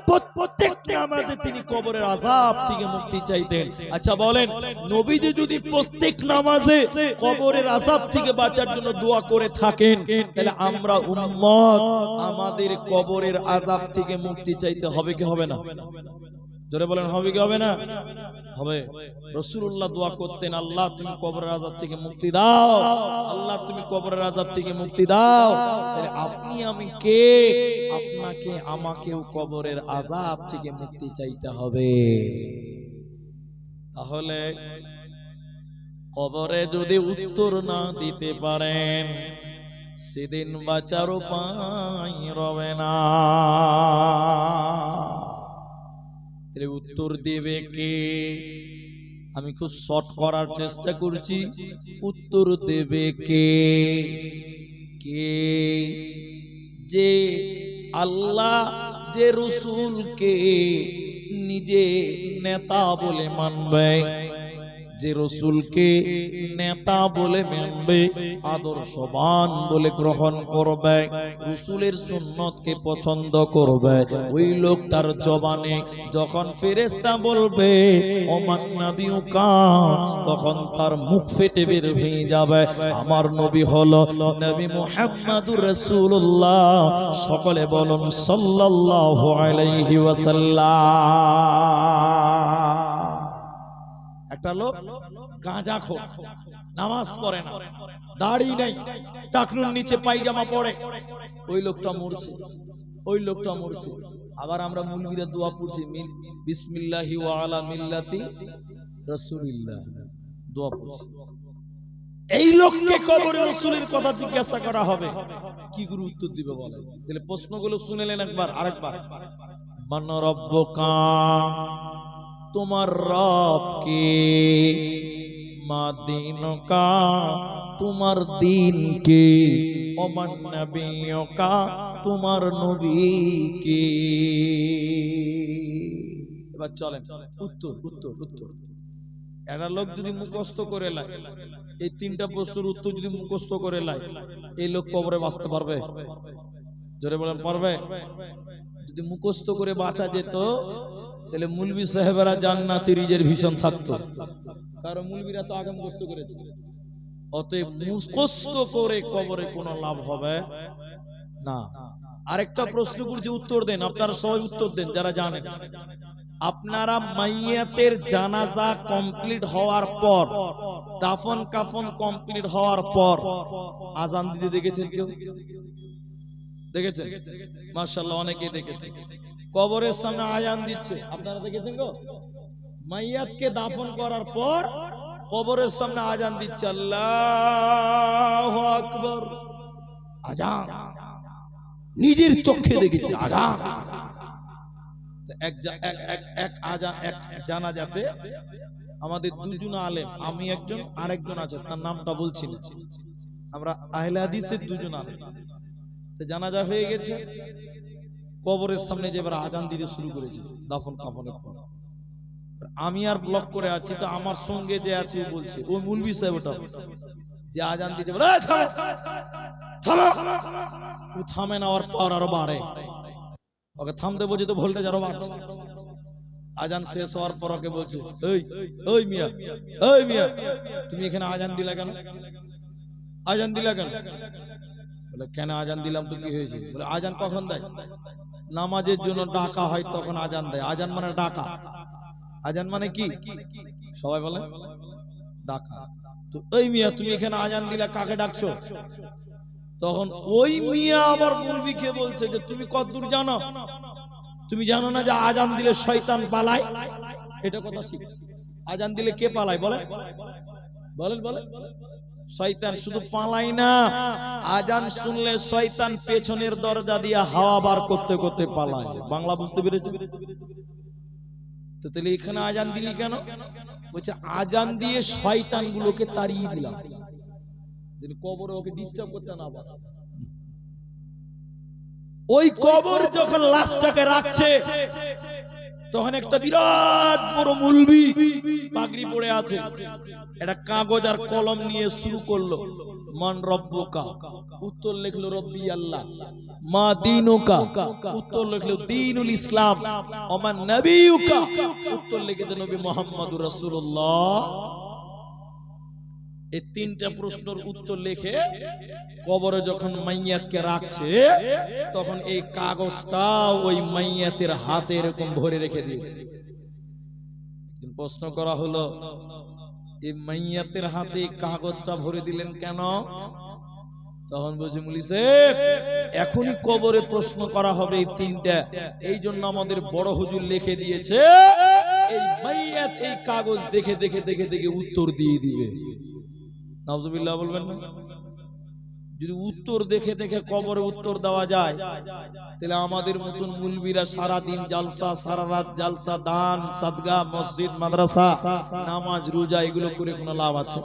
প্রত্যেক নামাজে তিনি কবরের আযাব থেকে মুক্তি চাইতেন। আচ্ছা বলেন, নবীজি যদি প্রত্যেক নামাজে কবরের আযাব থেকে বাঁচার জন্য দোয়া করে থাকেন, তাহলে আমরা উম্মত আমাদের কবরের আযাব থেকে মুক্তি চাইতে হবে কি হবে না? জোরে বলেন, হবে কি হবে না? হবে। রাসূলুল্লাহ দোয়া করতেন, আল্লাহ তুমি কবরের আযাব থেকে মুক্তি দাও, আল্লাহ তুমি কবরের আযাব থেকে মুক্তি দাও। তাহলে আপনি আমি কে? আপনাকে আমাকেও কবরের আযাব থেকে মুক্তি চাইতে হবে। তাহলে কবরে যদি উত্তর না দিতে পারেন, সেদিন বাঁচার উপায় রবে না। উত্তর দেবে কে? আমি খুব শর্ট করার চেষ্টা করছি। উত্তর দেবে কে? কে যে আল্লাহ, যে রাসূলকে নিজে নেতা বলে মানবে, যে রাসূলকে নেতা বলে মানবে, আদর্শবান বলে গ্রহণ করবে, রাসূলের সুন্নতকে পছন্দ করবে, ওই লোকটার জবানে যখন ফেরেশতা বলবে ওমান নাবিয়ুকা, তখন তার মুখ ফেটে বের হয়ে যাবে, আমার নবী হলো নবী মুহাম্মদুর রাসূলুল্লাহ। সকলে বলুন সাল্লাল্লাহু আলাইহি ওয়াসাল্লাম। একটা লোক গাঁজাখোর, নামাজ পড়ে না, দাড়ি নেই, টাকনুর নিচে পায়জামা পরে, ওই লোকটা মরছে, ওই লোকটা মরছে। আবার আমরা মুলবিরা দোয়া পড়ছি, বিসমিল্লাহি ওয়া আলা মিল্লাতি রাসূলিল্লাহ, দোয়া পড়ছি। এই লোককে কবরে রাসূলের কথা জিজ্ঞাসা করা হবে, কি গুরু উত্তর দিবে বলেন? তাহলে প্রশ্নগুলো শুনেলেন একবার, আরেকবার। মান রব্বুকা, তোমার রব কে? মা দীনুকা, তোমার দিন কে? ওমান নবিয়ুকা, তোমার নবী কে? এবার চলেন উত্তর উত্তর উত্তর। একটা লোক যদি মুখস্থ করে লাই, এই তিনটা প্রশ্নের উত্তর যদি মুখস্থ করে লাই, এই লোক কবরে বাঁচতে পারবে? জোরে বলেন, পারবে? যদি মুখস্থ করে বাঁচা যেত, তাহলে মুলবি সাহেবেরা জান্নাতে রিজার্ভেশন থাকতো। কারণ মুলবিরা তো আগে মুখস্থ করেছে। অতএব মুখস্থ করে কবরে কোনো লাভ হবে না। আরেকটা প্রশ্ন করছি, উত্তর দেন। আপনারা সবাই উত্তর দেন যারা জানেন। আপনারা মাইয়াতের জানাজা কমপ্লিট হওয়ার পর, দাফন কাফন কমপ্লিট হওয়ার পর আজান দিতে দেখেছেন কেউ? দেখেছেন? মাশাআল্লাহ, অনেকেই দেখেছেন। কবরের সামনে আজান দিচ্ছে, আপনারা দেখেছেন গো? মাইয়াতকে দাফন করার পর কবরের সামনে আজান দিচ্ছে, আল্লাহু আকবার, আজান। নিজের চোখে দেখেছি আজান। এক জানাজাতে আমাদের দুজন আলেম, আমি একজন, আরেকজন আছে, তার নামটা বলছি না, আমরা আহলে হাদিসের দুজন আলেম। তো জানাজা হয়ে গেছে, কবরের সামনে যে এবার আজান দিতে শুরু করেছে দাফন কাফনের পর। আমি আর ব্লক করে আছি, তো আমার সঙ্গে যে আছে ও বলছে, ও মুলবি সাহেব, ওটা যে আজান দিতে বলে ও থামে না, ওর পাওয়ার আরো বাড়ে। ওকে থামতে বলছে তো ভোল্টেজ আরো বাড়ছে। আজান শেষ হওয়ার পর ওকে বলছে, ওই মিয়া, ওই মিয়া, তুমি এখানে আজান দিলা কেন? আজান দিলা কেন? বলে কেন আজান দিলাম তো কি হয়েছে? বলে আজান কখন দেয়? নামাজের জন্য ডাকা হয় তখন আজান দেয়। আজান মানে ডাকা। আজান মানে কি? সবাই বলে ডাকা। তো ওই মিয়া, তুমি এখানে আজান দিলা, কাকে ডাকছো? তখন ওই মিয়া আবার মুলবিকে বলছে যে তুমি কতদূর জানো? তুমি জানো না যে আজান দিলে শয়তান পালায়? এটা কথা শিখ। আজান দিলে কে পালায় বলেন? বলেন বলেন। শয়তান শুধু পালায় না, আজান শুনলে শয়তান পেছনের দরজা দিয়ে হাওয়া বার করতে করতে পালায়। বাংলা বুঝতে পেরেছেন? তো তাহলে এখানে আজান দিলি কেন? বলছে আজান দিয়ে শয়তানগুলোকে তাড়িয়ে দিলাম, যেন কবরে ওকে ডিস্টার্ব করতে না পারে। ওই কবর যখন লাশটাকে রাখছে তখন একটা বিরাট বড় মুলবি পাগড়ি পড়ে আছে, একটা কাগজ আর কলম নিয়ে শুরু করলো, মান রব্বুকা, উত্তর লিখলো রব্বি আল্লাহ। মা দীনুকা, উত্তর লিখলো দীনুল ইসলাম। ওমান নবিয়ুকা, উত্তর লিখেছে নবী মুহাম্মদুর রাসূলুল্লাহ। এই তিনটা প্রশ্নের উত্তর লিখে কবরে যখন মাইয়াতকে রাখছে তখন এই কাগজটা ওই মাইয়াতের হাতে এরকম ভরে রেখে দিয়েছে। প্রশ্ন করা হলো, এই মাইয়াতের হাতে কাগজটা ভরে দিলেন কেন? তখন বলছে মুলি সাহেব, এখনই কবরে প্রশ্ন করা হবে এই তিনটা, এই জন্য আমাদের বড় হুজুর লিখে দিয়েছে এই মাইয়াত এই কাগজ দেখে দেখে দেখে দেখে উত্তর দিয়ে দিবে। নাউজুবিল্লাহ বলবেন না? যদি উত্তর দেখে দেখে কবরে উত্তর দেওয়া যায় তাহলে আমাদের মতন মুলবিরা সারা দিন জালসা, সারা রাত জালসা, দান সাদগা, মসজিদ মাদ্রাসা, নামাজ রোজা এগুলো করে কোনো লাভ আছে?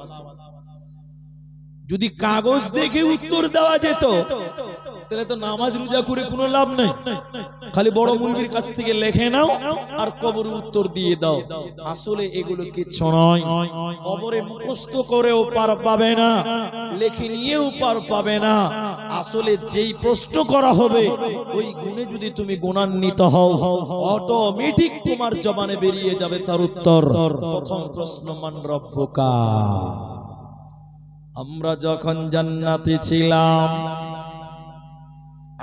যদি কাগজ দেখে উত্তর দেওয়া যেত তাহলে তো নামাজ রোজা করে কোনো লাভ নেই। খালি বড় মুলবির কাছ থেকে লিখে নাও আর কবরে উত্তর দিয়ে দাও। আসলে এগুলো কিচ্ছু নয়। কবরে মুখস্থ করেও পার পাবে না, লিখে নিয়েও পার পাবে না। আসলে যেই প্রশ্ন করা হবে ওই গুণে যদি তুমি গুণান্বিত হও, অটোমেটিক তোমার জবানে বেরিয়ে যাবে তার উত্তর। প্রথম প্রশ্ন, মান রব্বুকা। আমরা যখন জান্নাতে ছিলাম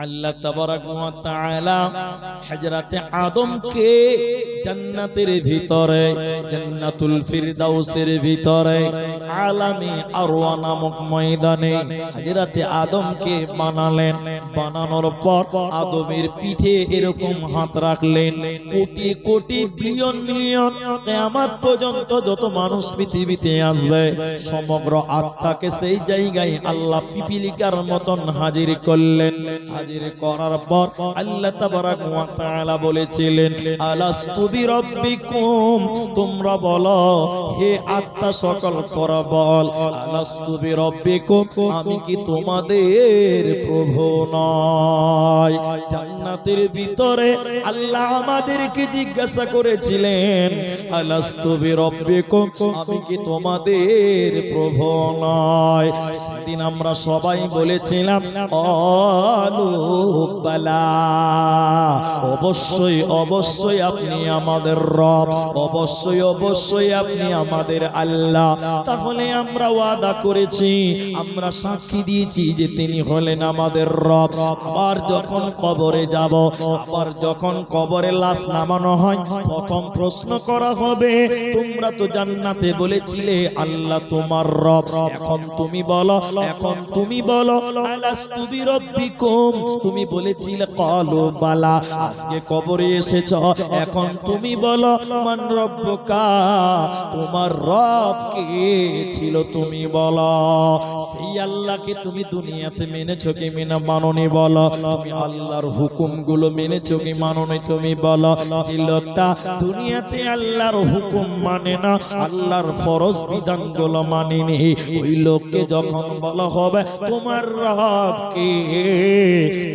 আল্লাহ তাবারাক ওয়া তাআলা হযরতে আদমকে জান্নাতের ভিতরে, জান্নাতুল ফিরদাউসের ভিতরে আলামে আরওয়া নামক ময়দানে হযরতে আদমকে বানালেন। বানানোর পর আদমের পিঠে এরকম হাত রাখলেন। কোটি কোটি বিলিয়ন মিলিয়ন কিয়ামত পর্যন্ত যত মানুষ পৃথিবীতে আসবে সমগ্র আত্মাকে সেই জায়গায় আল্লাহ পিপিলিকার মতন হাজির করলেন। হাজির করার পর আল্লাহ তাবারাক ওয়া তাআলা বলেছিলেন, আলাস্তু বিরাব্বিকুম, তোমরা বলো হে আত্মা সকল তোরা বল, আলাস্তু বিরাব্বিকুম, আমি কি তোমাদের প্রভু নয়? জান্নাতের ভিতরে আল্লাহ আমাদেরকে জিজ্ঞাসা করেছিলেন, আলাস্তু বিরাব্বিকুম, আমি কি তোমাদের প্রভু নয়? সেদিন আমরা সবাই বলেছিলাম আলু বালা, অবশ্যই অবশ্যই আপনি আমাদের রব, অবশ্যই অবশ্যই আপনি আমাদের আল্লাহ। তাহলে আমরা ওয়াদা করেছি, আমরা সাক্ষী দিয়েছি যে তিনি হলেন আমাদের রব। আবার যখন কবরে যাব, আবার যখন কবরে লাশ নামানো হয়, প্রথম প্রশ্ন করা হবে, তোমরা তো জান্নাতে বলেছিলে আল্লাহ তোমার রব, এখন তুমি বলো, এখন তুমি বলো, আলাস্তু বিরাব্বিকুম, তুমি বলেছিলে ক্বালু বালা, আজকে কবরে এসেছ, এখন তুমি বলো মান রব্বুকা, তোমার রব কে ছিল তুমি বলো। সেই আল্লাহকে তুমি দুনিয়াতে মেনেছো কি মানোনি বলো? তুমি আল্লাহর হুকুমগুলো মেনেছো কি মানোনি তুমি বলো? যে লোকটা দুনিয়াতে আল্লাহর হুকুম মানে না, আল্লাহর ফরজ বিধানগুলো মানেনি, ওই লোককে যখন বলা হবে তোমার রব কে,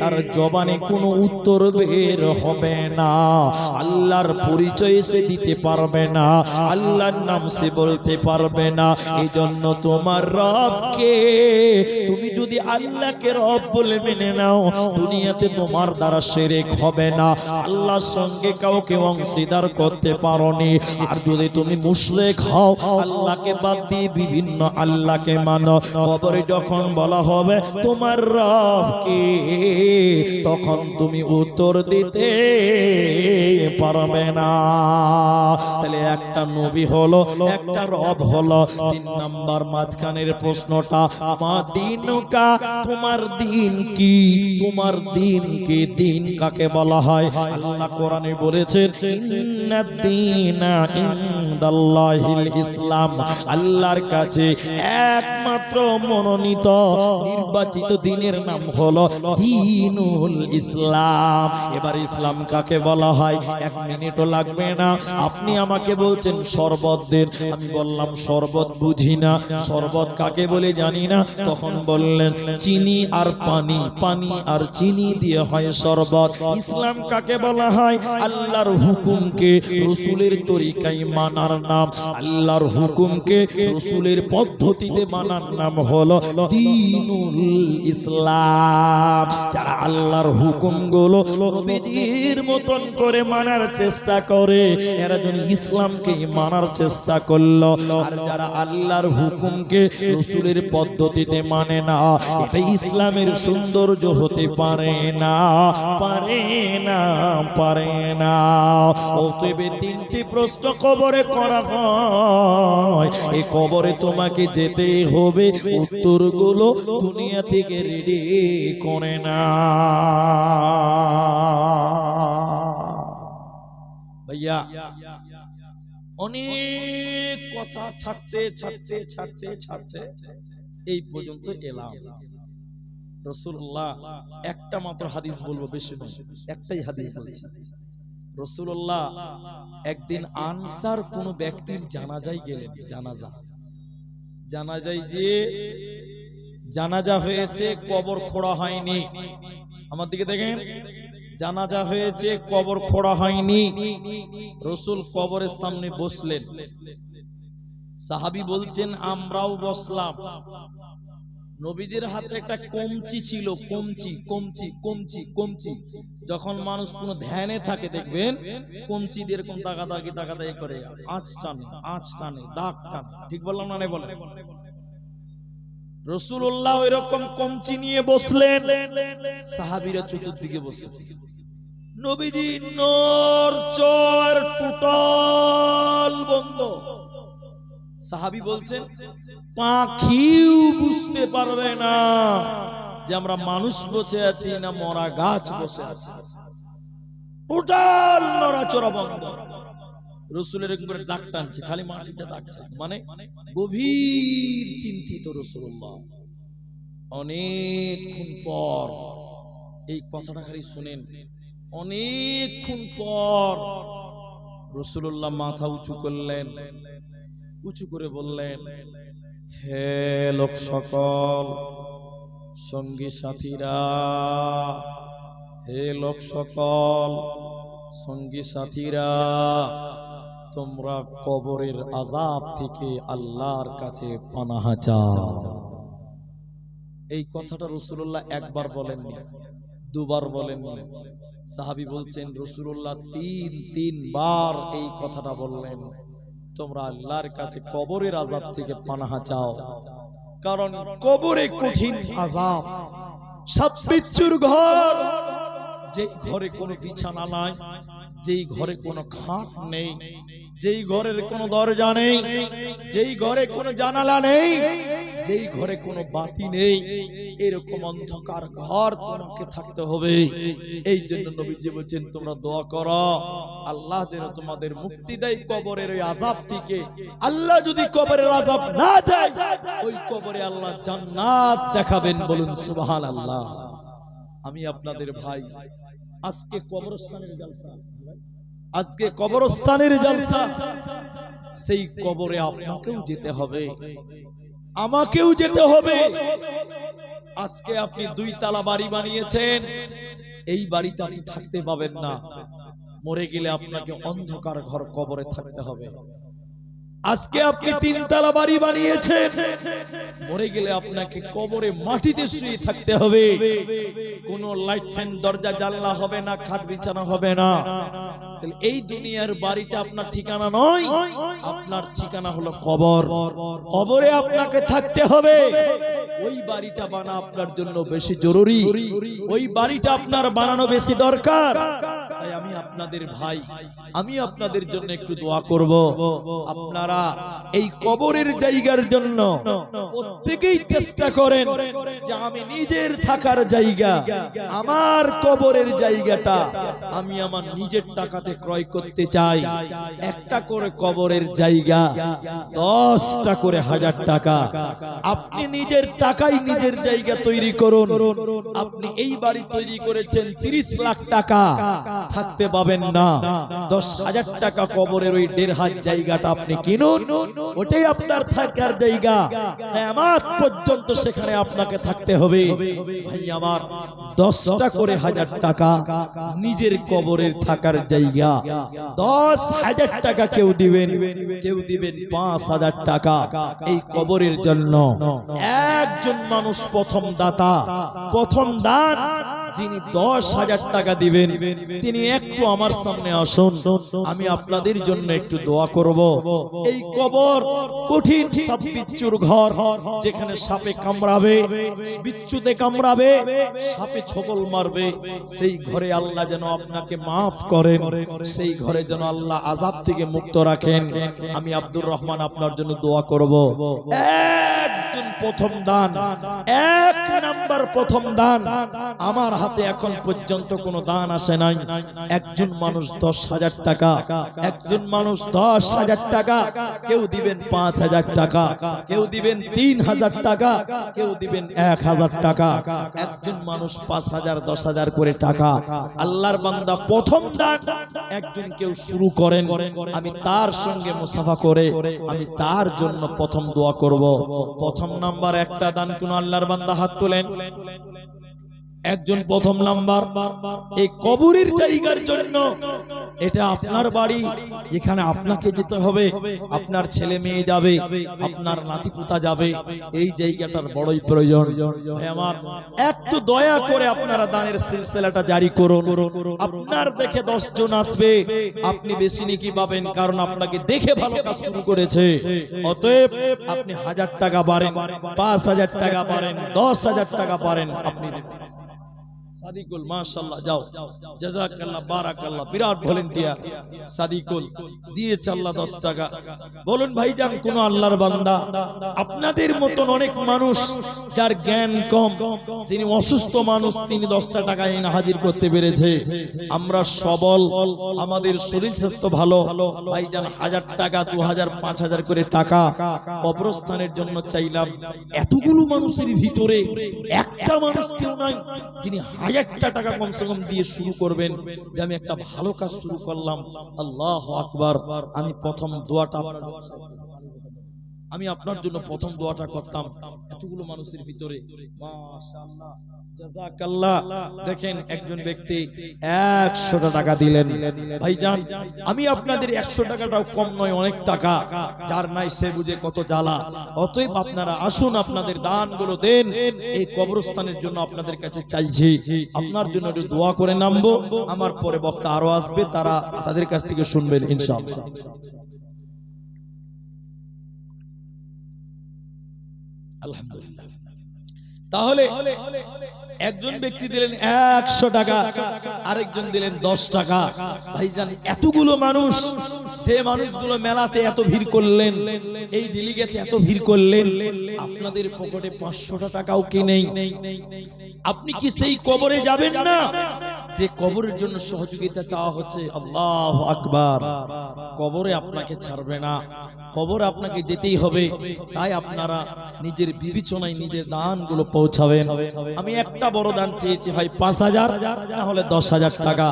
তার জবানে কোনো উত্তর বের হবে না, আল্লাহর পরিচয় সে দিতে পারবে না, আল্লাহর নাম সে বলতে পারবে না। এই জন্য তোমার রবকে, তুমি যদি আল্লাহকে রব বলে মেনে নাও, দুনিয়াতে তোমার দ্বারা শিরক হবে না, আল্লাহর সঙ্গে কাউকে অংশীদার করতে পারোনি। আর যদি তুমি মুশরিক হও, আল্লাহকে বাদ দিয়ে বিভিন্ন আল্লাহকে মানো, কবরে যখন বলা হবে তোমার রব কে, তখন তুমি উত্তর দিতে পারবে না। তাহলে একটা নবী হলো, একটা রব হলো। 3 নাম্বার মাঝখানের প্রশ্নটা, মা দিনুকা, তোমার দিন কি? তোমার দিন কি? দিন কাকে বলা হয়? আল্লাহ কোরআনে বলেছেন, ইন্নাদ-দীনা ইনদাল্লাহিল ইসলাম। আল্লাহর কাছে একমাত্র মনোনীত নির্বাচিত দিনের নাম হলো দ্বীনুল ইসলাম। এবার ইসলাম কাকে বলা হয়? 1 মিনিটও লাগবে না। আপনি আমাকে বলছেন শরবত দেন, আমি বললাম শরবত বুঝি না, শরবত কাকে বলে জানি না। তখন বললেন চিনি আর পানি, পানি আর চিনি দিয়ে হয় শরবত। ইসলাম কাকে বলা হয়? আল্লাহর হুকুমকে রাসূলের তরিকায় মানার নাম, আল্লাহর হুকুমকে রাসূলের পদ্ধতিতে মানার নাম হলো দ্বীনুল ইসলাম। যারা আল্লাহর হুকুমগুলো নবীজির মতন করে মানার চেষ্টা করে, এরা যেন ইসলামকে মানার চেষ্টা করলো। আর যারা আল্লাহর হুকুমকে রাসূলের পদ্ধতিতে মানে না, এটা ইসলামের সৌন্দর্য হতে পারে না, পারে না, পারে না। অতএব 3টি প্রশ্ন কবরে করা হয়, এই কবরে তোমাকে যেতে হবে, উত্তরগুলো দুনিয়া থেকে রেডি করে না। ভাইয়া অনেক কথা ছাড়তে ছাড়তে ছাড়তে ছাড়তে এই পর্যন্ত এলাম। রাসূলুল্লাহ একটা মাত্র হাদিস বলবো, বেশি নয়, একটাই হাদিস বলছি। রাসূলুল্লাহ একদিন আনসার কোন ব্যক্তির জানাজায় গেলেন। জানাজায় যে জানাজা হয়েছে, কবর খোঁড়া হয়নি। আমার দিকে দেখেন, জানাজা হয়েছে, কবর খোঁড়া হয়নি। রাসূল কবরের সামনে বসলেন। সাহাবী বলছেন আমরাও বসলাম। নবীজির হাতে একটা কমচি ছিল, কমচি কমচি কমচি কমচি। যখন মানুষ কোনো ধ্যানে থাকে দেখবেন কমচি দিয়ে এরকম দাগাদাগি করে, আঁচ টানে, দাগ টানে। ঠিক বললাম না? বলেন। রাসূলুল্লাহ এরকম কমচি নিয়ে বসলেন, সাহাবীরা চতুর্দিকে বসেছে। নবীজি নড়চড় টোটাল বন্ধ। সাহাবী বলছেন পাখিও বুঝতে পারবে না যে আমরা মানুষ বসে আছি না মরা গাছ বসে আছি। টোটাল নড়াচড়া বন্ধ। রাসূলের একবার দাগ টানছে, খালি মাটিতে দাগছে, মানে গভীর চিন্তিত রাসূলুল্লাহ। অনেকক্ষণ পর এই কথাটা খালি শুনেন, অনেকক্ষণ পর রাসূলুল্লাহ মাথা উঁচু করলেন, উঁচু করে বললেন, হে লোক সকল, সঙ্গী সাথীরা, হে লোক সকল, সঙ্গী সাথীরা, তোমরা কবরের আযাব থেকে আল্লাহর কাছে পানাহ চাও। এই কথাটা রাসূলুল্লাহ একবার বলেননি, দুবার বলেননি। সাহাবী বলছেন রাসূলুল্লাহ 3 বার এই কথাটা বললেন, তোমরা আল্লাহর কাছে কবরের আযাব থেকে পানাহ চাও। কারণ কবরে কঠিন আযাব, সাপ বিচ্ছুর ঘর, যেই ঘরে কোনো বিছানা নাই, যেই ঘরে কোনো খাট নেই, যেই ঘরের কোনো দরজা নেই, যেই ঘরে কোনো জানালা নেই, যেই ঘরে কোনো বাতি নেই, এরকম অন্ধকার ঘর তোমাকে থাকতে হবে। এই জন্য নবীজি বলেন তোমরা দোয়া করো আল্লাহ যেন তোমাদের মুক্তি দেয় কবরের ওই আযাব থেকে। আল্লাহ যদি কবরের আযাব না দেয়, ওই কবরে আল্লাহ জান্নাত দেখাবেন। বলুন সুবহানাল্লাহ। আমি আপনাদের ভাই, আজকে কবরস্থানের জলসা, আজকে কবরস্থানের জলসা। সেই কবরে আপনাকেও যেতে হবে, আমাকেও যেতে হবে। আজকে আপনি 2 তালা বাড়ি বানিয়েছেন, এই বাড়িতে আপনি থাকতে পাবেন না, মরে গেলে আপনাকে অন্ধকার ঘর কবরে থাকতে হবে। আজকে আপনি 3 তালা বাড়ি বানিয়েছেন, মরে গেলে আপনাকে কবরে মাটিতে শুয়ে থাকতে হবে। কোনো লাইট ফ্যান দরজা জানলা হবে না, খাট বিছানা হবে না। তাহলে এই দুনিয়ার বাড়িটা আপনার ঠিকানা নয়, আপনার ঠিকানা হলো কবর। কবরে আপনাকে থাকতে হবে। ওই বাড়িটা বানা আপনার জন্য বেশি জরুরি, ওই বাড়িটা আপনার বানানো বেশি দরকার। তাই আমি আপনাদের ভাই, আমি আপনাদের জন্য একটু দোয়া করব। আপনারা এই কবরের জায়গার জন্য প্রত্যেকেই চেষ্টা করেন যে আমি নিজের থাকার জায়গা, আমার কবরের জায়গাটা আমি আমার নিজের টাকাতে ক্রয় করতে চাই। একটা করে কবরের জায়গা 10টা করে 1000 টাকা। আপনি নিজের টাকায় নিজের জায়গা তৈরি করুন। আপনি এই বাড়ি তৈরি করেছেন 30 লাখ টাকা, থাকতে পাবেন না। 10,000 টাকা কবরের ওই 1.5 জায়গাটা আপনি কিনুন, ওটাই আপনার থাকার জায়গা। কিয়ামত পর্যন্ত সেখানে আপনাকে থাকতে হবে। ভাই আমার 10টা করে 1000 টাকা নিজের কবরের থাকার জায়গা। 10,000 টাকা কেউ দিবেন, কেউ দিবেন 5,000 টাকা এই কবরের জন্য। একজন মানুষ প্রথম দাতা, প্রথম দান যিনি 10,000 টাকা দিবেন, তিনি একটু আমার সামনে আসুন, আমি আপনাদের জন্য একটু দোয়া করব। এই কবর কঠিন সাপ বিচ্ছুর ঘর, যেখানে সাপে কামড়াবে, বিচ্ছুতে কামড়াবে, সাপে ছবল মারবে, সেই ঘরে আল্লাহ যেন আপনাকে মাফ করেন, সেই ঘরে যেন আল্লাহ আযাব থেকে মুক্ত রাখেন। আমি আব্দুর রহমান আপনার জন্য দোয়া করব। একজন প্রথম দান, 1 নাম্বার প্রথম দান। আমার হাতে এখন পর্যন্ত কোনো দান আসে নাই। একজন মানুষ 10,000 টাকা, একজন মানুষ 10,000 টাকা, কেউ দিবেন 5,000 টাকা, কেউ দিবেন 3,000 টাকা, কেউ দিবেন 1,000 টাকা। একজন মানুষ 5,000 10,000 করে টাকা। আল্লাহর বান্দা প্রথম দান একজন কেউ শুরু করেন, আমি তার সঙ্গে মুসাফা করে আমি তার জন্য প্রথম দোয়া করব। প্রথম নাম্বার একটা দান কোন আল্লাহর বান্দা হাত তোলেন। একজন প্রথম নাম্বার এই কবরের জায়গার জন্য। এটা আপনার বাড়ি, এখানে আপনাকে যেতে হবে, আপনার ছেলে মেয়ে যাবে, আপনার নাতিপুতা যাবে, এই জায়গাটার বড়ই প্রয়োজন। ভাই আমার, একটু দয়া করে আপনারা দানের সিলসিলাটা জারি করুন। আপনার দেখে 10 জন আসবে, আপনি বেশি নেকি পাবেন, কারণ আপনাকে দেখে ভালো কাজ শুরু করেছে। অতএব আপনি 1000 টাকা পারেন, 5,000 টাকা পারেন, 10,000 টাকা পারেন, আপনি সাদিকুল মাশাআল্লাহ, যাও, জাযাকাল্লাহ, বারাকাল্লাহ, বিরাট ভলান্টিয়ার সাদিকুল দিয়েছে আল্লাহ 10 টাকা। বলুন ভাইজান, কোন আল্লাহর বান্দা আপনাদের মতন অনেক মানুষ যার জ্ঞান কম, যিনি অসুস্থ মানুষ, তিনি 10টা টাকা এনে হাজির করতে পেরেছে। আমরা সবল, আমাদের শরীর স্বাস্থ্য ভালো, ভাইজান 1000 টাকা, 2000, 5000 করে টাকা কবরস্থানের জন্য চাইলাম। এতগুলো মানুষের ভিতরে একটা মানুষ কেউ নাই যিনি 1000টা টাকা কমসে কম দিয়ে শুরু করবেন যে আমি একটা ভালো কাজ শুরু করলাম। আল্লাহু আকবার। আমি প্রথম দোয়াটা আমি আপনার জন্য প্রথম দোয়াটা করতাম এতগুলো মানুষের ভিতরে। মাশাআল্লাহ, জাযাকাল্লাহ। দেখেন একজন ব্যক্তি 100 টাকা দিলেন। ভাইজান, আমি আপনাদের 100 টাকাটাও কম নয়, অনেক টাকা। যার নাই সে বুঝে কত জ্বালা। অতএব আপনারা আসুন, আপনাদের দানগুলো দেন। এই কবরস্থানের জন্য আপনাদের কাছে চাইছি, আপনার জন্য একটু দোয়া করে নামবো। আমার পরে বক্তা আরো আসবে, তারা তাদের কাছ থেকে শুনবেন ইনশাআল্লাহ। আলহামদুলিল্লাহ। তাহলে একজন ব্যক্তি দিলেন 100 টাকা, আরেকজন দিলেন 10 টাকা। ভাইজান, এতগুলো মানুষ, যে মানুষগুলো মেলাতে এত ভিড় করলেন, এই ডেলিগেটে এত ভিড় করলেন, আপনাদের পকেটে 500 টাকাও কি নেই? আপনি কি সেই কবরে যাবেন না যে কবরের জন্য সহযোগিতা চাওয়া হচ্ছে? আল্লাহু আকবার। কবরে আপনাকে ছাড়বে না, কবরে আপনাকে যেতেই হবে। তাই আপনারা নিজের বিবেচনায় নিজের দানগুলো পৌঁছাবেন। আমি একটা বড় দান চেয়েছি, হয় 5,000 না হলে 10,000 টাকা।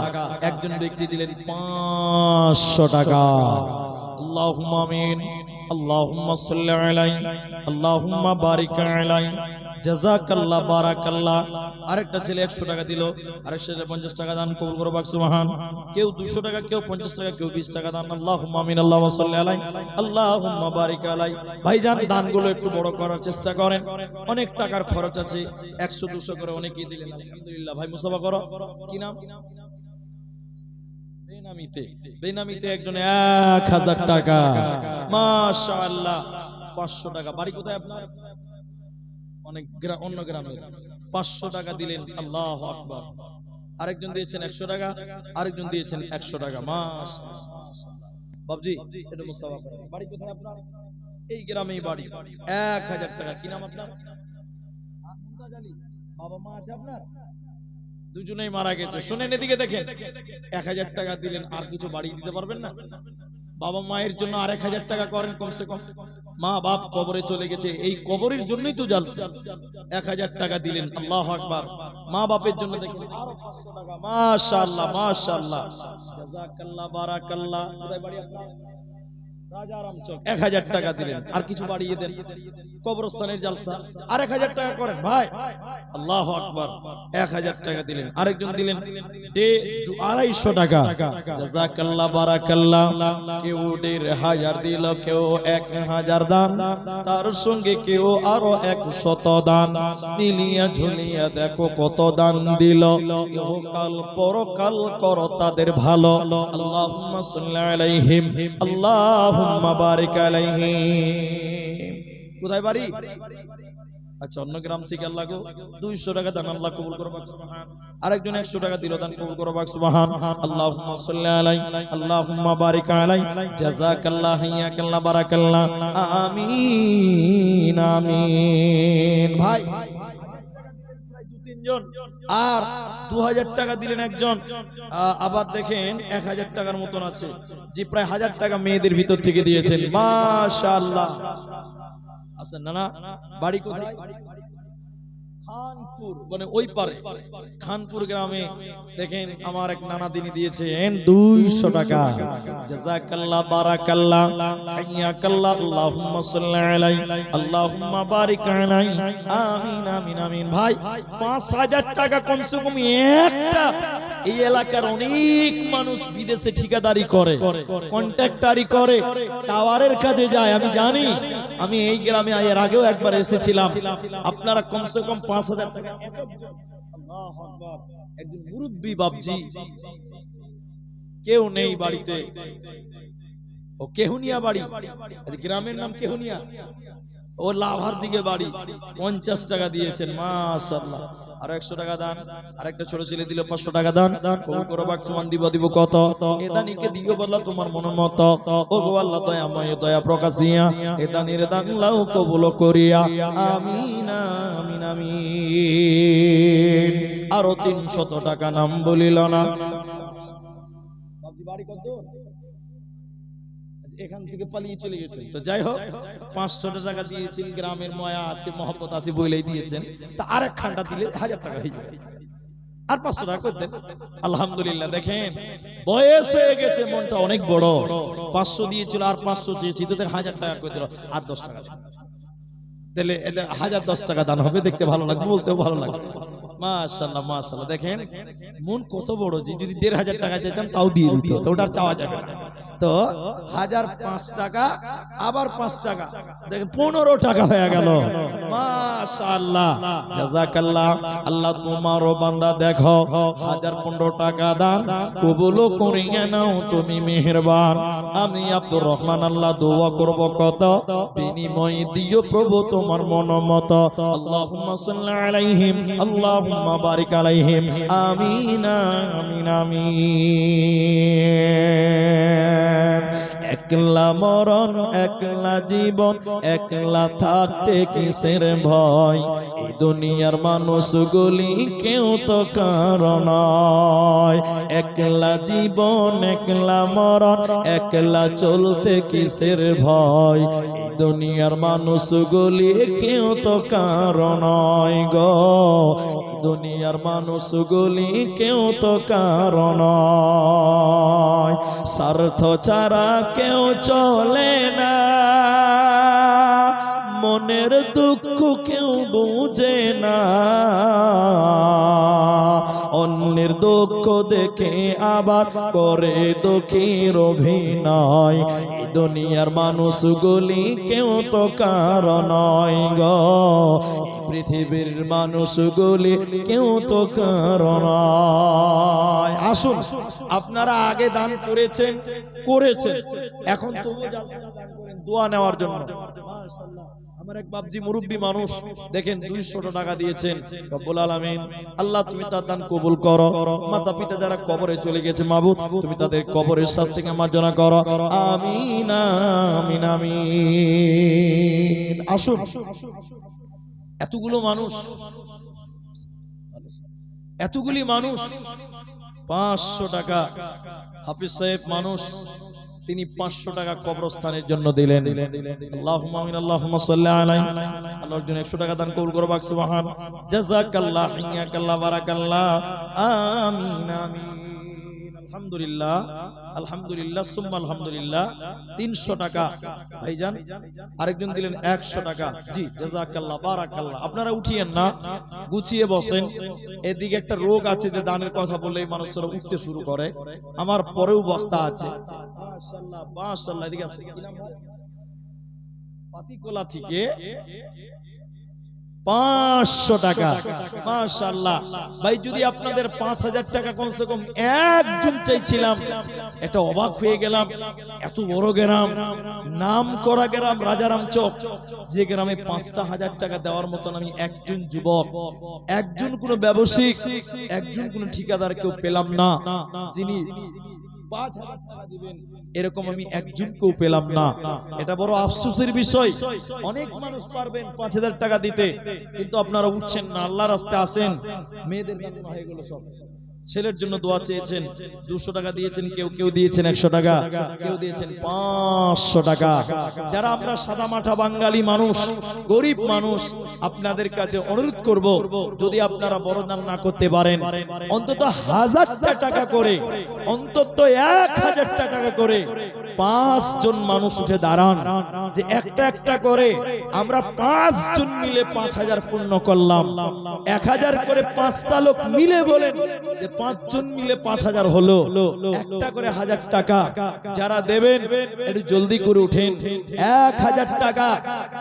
একজন ব্যক্তি দিলেন 500 টাকা। আল্লাহুম্মা আমিন, আল্লাহুম্মা সাল্লি আলাইহি, আল্লাহুম্মা বারিক আলাইহি, জাযাকাল্লাহ, বারাকাল্লাহ। আরেকটা ছেলে 100 টাকা দিল, আরেক ছেলে 50 টাকা দান কবুল করো বাক সুবহান। কেউ 200 টাকা, কেউ 50 টাকা, কেউ 20 টাকা দান। আল্লাহুম্মা আমিন, আল্লাহুম্মা সাল্লি আলাইহি, আল্লাহুম্মা বারিক আলাইহি। ভাইজান, দানগুলো একটু বড় করার চেষ্টা করেন। অনেক টাকার খরচ আছে, 100 200 করে অনেকেই দিলেন। আলহামদুলিল্লাহ। ভাই মুসাফা করো, কি নাম? বেনামিতে একজন 1000 টাকা, মাশাআল্লাহ। 500 টাকা। বাড়ি কোথায় আপনার? অনেক অন্য গ্রামে। 500 টাকা দিলেন, আল্লাহু আকবার। আরেকজন দিয়েছেন 100 টাকা, আরেকজন দিয়েছেন 100 টাকা, মাশাআল্লাহ। বাবজি, এটা মুস্তাফা করেন। বাড়ি কোথায় আপনার? এই গ্রামেই বাড়ি। 1000 টাকা। কি নাম আপনার? মুমতাজ আলী। বাবা মা আছে আপনার? দুজনেই মারা গেছে। শুনেন, এদিকে দেখেন। 1000 টাকা দিলেন, আর কিছু বাড়িয়ে দিতে পারবেন না? বাবা মায়ের জন্য আর 1000 টাকা করেন কমসে কম। মা বাপ কবরে চলে গেছে, এই কবরের জন্যই তো জালসা। 1000 টাকা দিলেন, আল্লাহু আকবার। মা বাপের জন্য দেখেন আরো 500 টাকা, মাশাআল্লাহ মাশাআল্লাহ, জাযাকাল্লাহ বারাকাল্লাহ। কোথায় বাড়ি আপনার? রাজারাম চক। 1000 টাকা দিলেন, আর কিছু বাড়িয়ে দেন, কবরস্থানের জালসা। আর 1000 টাকা করেন ভাই, আল্লাহু আকবার। 1000 টাকা দিলেন, আরেকজন দিলেন 250 টাকা, জাযাকাল্লাহ বারাকাল্লাহ। কেউ 1500 দিল, কেউ 1000 দান, তার সঙ্গে কেউ আরো 100 দান। মিলিয়া ঝুলিয়া দেখো কত দান দিল। ইহকাল পরকাল করো তাদের ভালো। আল্লাহুম্মা সাল্লি আলাইহিম, আল্লাহুম্মা বারিক আলাইহিম। কোথায় বাড়ি? আচ্ছা, অন্য গ্রাম থেকে। আল্লাহ গো, 200 টাকা দান, আল্লাহ কবুল করো, সুবহান। আরেকজন 100 টাকা দিল, দান কবুল করো, সুবহান। আল্লাহুম্মা সাল্লি আলাইহি, আল্লাহুম্মা বারিক আলাইহি, জাযাকাল্লাহ হাইয়াকাল্লাহ বারাকাল্লাহ, আমিন আমিন। ভাই, আর 2000 টাকা দিলেন একজন। আবার দেখেন 1000 টাকার মতন আছে, যে প্রায় 1000 টাকা মেয়েদের ভিতর থেকে দিয়েছেন, মাশাআল্লাহ। আছেন না? বাড়ি কোথায়? খানপুর, মানে ওই পারে খানপুর গ্রামে। দেখেন আমার এক নানা দিনী দিয়েছেন 200 টাকা, জাযাকাল্লাহ বারাকাল্লাহ, হাইয়াকাল্লাহ, আল্লাহুম্মা সাল্লি আলাইহি, আল্লাহুম্মা বারিক আলাইহি, আমিন আমিন আমিন। ভাই, 5000 টাকা কমসে কম একটা। এই এলাকার অনেক মানুষ বিদেশে ঠিকাদারি করে, কন্ট্রাক্টরি করে, টাওয়ারের কাজে যায়। আমি জানি, আমি এই গ্রামে এর আগেও একবার এসেছিলাম। আপনারা কমসে কম 5000 টাকা একজন। আল্লাহু আকবার। একজন মুরব্বি বাবজি, কেউ নেই বাড়িতে। ও কেহুনিয়া বাড়ি, গ্রামের নাম কেহুনিয়া। ও লাভার দিকে বাড়ি। 50 টাকা দিয়েছেন, মাশাআল্লাহ। আর 100 টাকা দান। আরেকটা ছোট ছেলে দিল 500 টাকা দান। কবুল করো বাকসুমান, দিব কত? এদানিকে দিও বলা তোমার মন মত। ও গো আল্লাহ, দয়াময় দয়া প্রকাশিয়া এদানির দান লাও কবুল করিয়া, আমিন আমিন আমিন। আরো 300 টাকা নাম বলিল না। বাড়ি কত? এখান থেকে পালিয়ে চলে গেছেন। তো যাই হোক, 500 টাকা দিয়েছেন, গ্রামের মায়া আছে, মহব্বত আছে বলেই দিয়েছেন। তা আরেক খান্ডা দিলে 1000 টাকা হয়ে যাবে, আর 500 টাকা করে দেন। আলহামদুলিল্লাহ। দেখেন, বয়স হয়ে গেছে, মনটা অনেক বড়। 500 দিয়েছিল, আর 500 চেয়েছি, তো 1000 টাকা করে দিল, আর 10 টাকা দিলে 1010 টাকা দান হবে। দেখতে ভালো লাগবে, বলতেও ভালো লাগবে। মাশাআল্লাহ মাশাআল্লাহ। দেখেন মন কত বড়, যে যদি 1500 টাকা চাইতাম তাও দিয়ে দিত, তো ওটা আর চাওয়া যাবে না। তো 1005 টাকা, আবার 5 টাকা, দেখেন 15 টাকা হয়ে গেল। মাশাআল্লাহ, জাযাকাল্লাহ। আল্লাহ তোমারও বান্দা দেখো, 1015 টাকা দান কবুল করিয়ে নাও তুমি মেহেরবান। আমি আব্দুর রহমান আল্লাহ দোয়া করব কত, বিনিময় দিও প্রভু তোমার মন মত। আল্লাহুম্মা সাল্লি আলাইহিম, আল্লাহুম্মা বারিক আলাইহিম, আমিন আমিন আমিন। একলা মরণ, একলা জীবন, একলা থাকতে কিসের ভয়? এই দুনিয়ার মানুষগুলি কেউ তো কারণ নয়। একলা জীবন, একলা মরণ, একলা চলতে কিসের ভয়? এই দুনিয়ার মানুষগুলি কেউ তো কারণ নয় গো। দুনিয়ার মানুষগুলি কেউ তো কারণ নয়। স্বার্থ ছাড়া কেউ চলে না, মনের দুঃখ কেউ বুঝে না। অন্য মনের দুঃখ দেখে আবার করে দুঃখের অভিনয়। এই দুনিয়ার মানুষগুলি কেউ তো কারো নয় গো, পৃথিবীর মানুষগুলি কেউ তো কারো নয়। আসুন, আপনারা আগে দান করেছেন, এখন তবুও দান করেন দোয়া নেওয়ার জন্য। মাশাআল্লাহ, আমার এক বাপজি মুরব্বী মানুষ, দেখেন 200 টাকা দিয়েছেন। রব্বুল আলামিন, আল্লাহ তুমি তার দান কবুল করো। মাতা পিতা যারা কবরে চলে গেছে, মাবুদ তুমি তাদের কবরের শাস্তি থেকে মার্জনা করো। আমিন আমিন আমিন। আসুন, এতগুলি মানুষ 500 টাকা, হাফিজ সাহেব মানুষ, তিনি 500 টাকা কবরস্থানের জন্য দিলেন। আল্লাহুম্মা আমিন, আল্লাহুম্মা সাল্লি আলাইহি। আল্লাহর জন্য 100 টাকা দান কবুল করো, বাক সুবহান। জাযাকাল্লাহ, হিয়াকাল্লাহ, বারাকাল্লাহ, আমিন আমিন। আলহামদুলিল্লাহ, আলহামদুলিল্লাহ, সুম্মা আলহামদুলিল্লাহ। 300 টাকা ভাইজান, আরেকজন দিলেন 100 টাকা। জি, জাযাকাল্লাহ, বারাকাল্লাহ। আপনারা উঠিয়েন না, গুছিয়ে বসেন। এদিকে একটা রোগ আছে যে দানের কথা বললেই মানুষরা উঠতে শুরু করে। আমার পরেও বক্তা আছে, মাশাআল্লাহ মাশাআল্লাহ। এদিকে আছে কি নাম ভাই? পাতিকোলা থেকে 500 টাকা, মাশাআল্লাহ। ভাই, যদি আপনাদের 5000 টাকা কমসে কম একজন চাইছিলাম, এটা অবাক হয়ে গেলাম। এত বড় গ্রাম, নাম করা গ্রাম রাজারাম চক, যে গ্রামে 5,000 টাকা দেওয়ার মতন আমি একজন যুবক, একজন কোন ব্যবসায়িক, একজন কোন ঠিকাদার কেউ পেলাম না যিনি 5,000 টাকা দিবেন, এরকম আমি একজনকেও পেলাম না। এটা বড় আফসোসের বিষয়। অনেক মানুষ পারবেন 5,000 টাকা দিতে, কিন্তু আপনারা উঠছেন না, আল্লাহর রাস্তায় আসেন। মেয়েদের জন্য হয়ে গেল সব, ছেলের জন্য দোয়া চেয়েছেন, 200 টাকা দিয়েছেন, কেউ দিয়েছেন 100 টাকা, কেউ দিয়েছেন 500 টাকা। যারা আমরা সাদা মাঠা বাঙালি মানুষ, গরিব মানুষ, আপনাদের কাছে অনুরোধ করব, যদি আপনারা বড় দান না করতে পারেন, অন্তত 1000 টাকা করে, অন্তত 1000 টাকা করে 5 জন মানুষ উঠে দাঁড়ান, যে একটা করে আমরা 5 জন মিলে 5000 পূর্ণ করলাম। 1000 করে 5টা লোক মিলে বলেন যে 5 জন মিলে 5000 হলো। একটা করে 1000 টাকা যারা দেবেন, একটু জলদি করে উঠেন। 1000 টাকা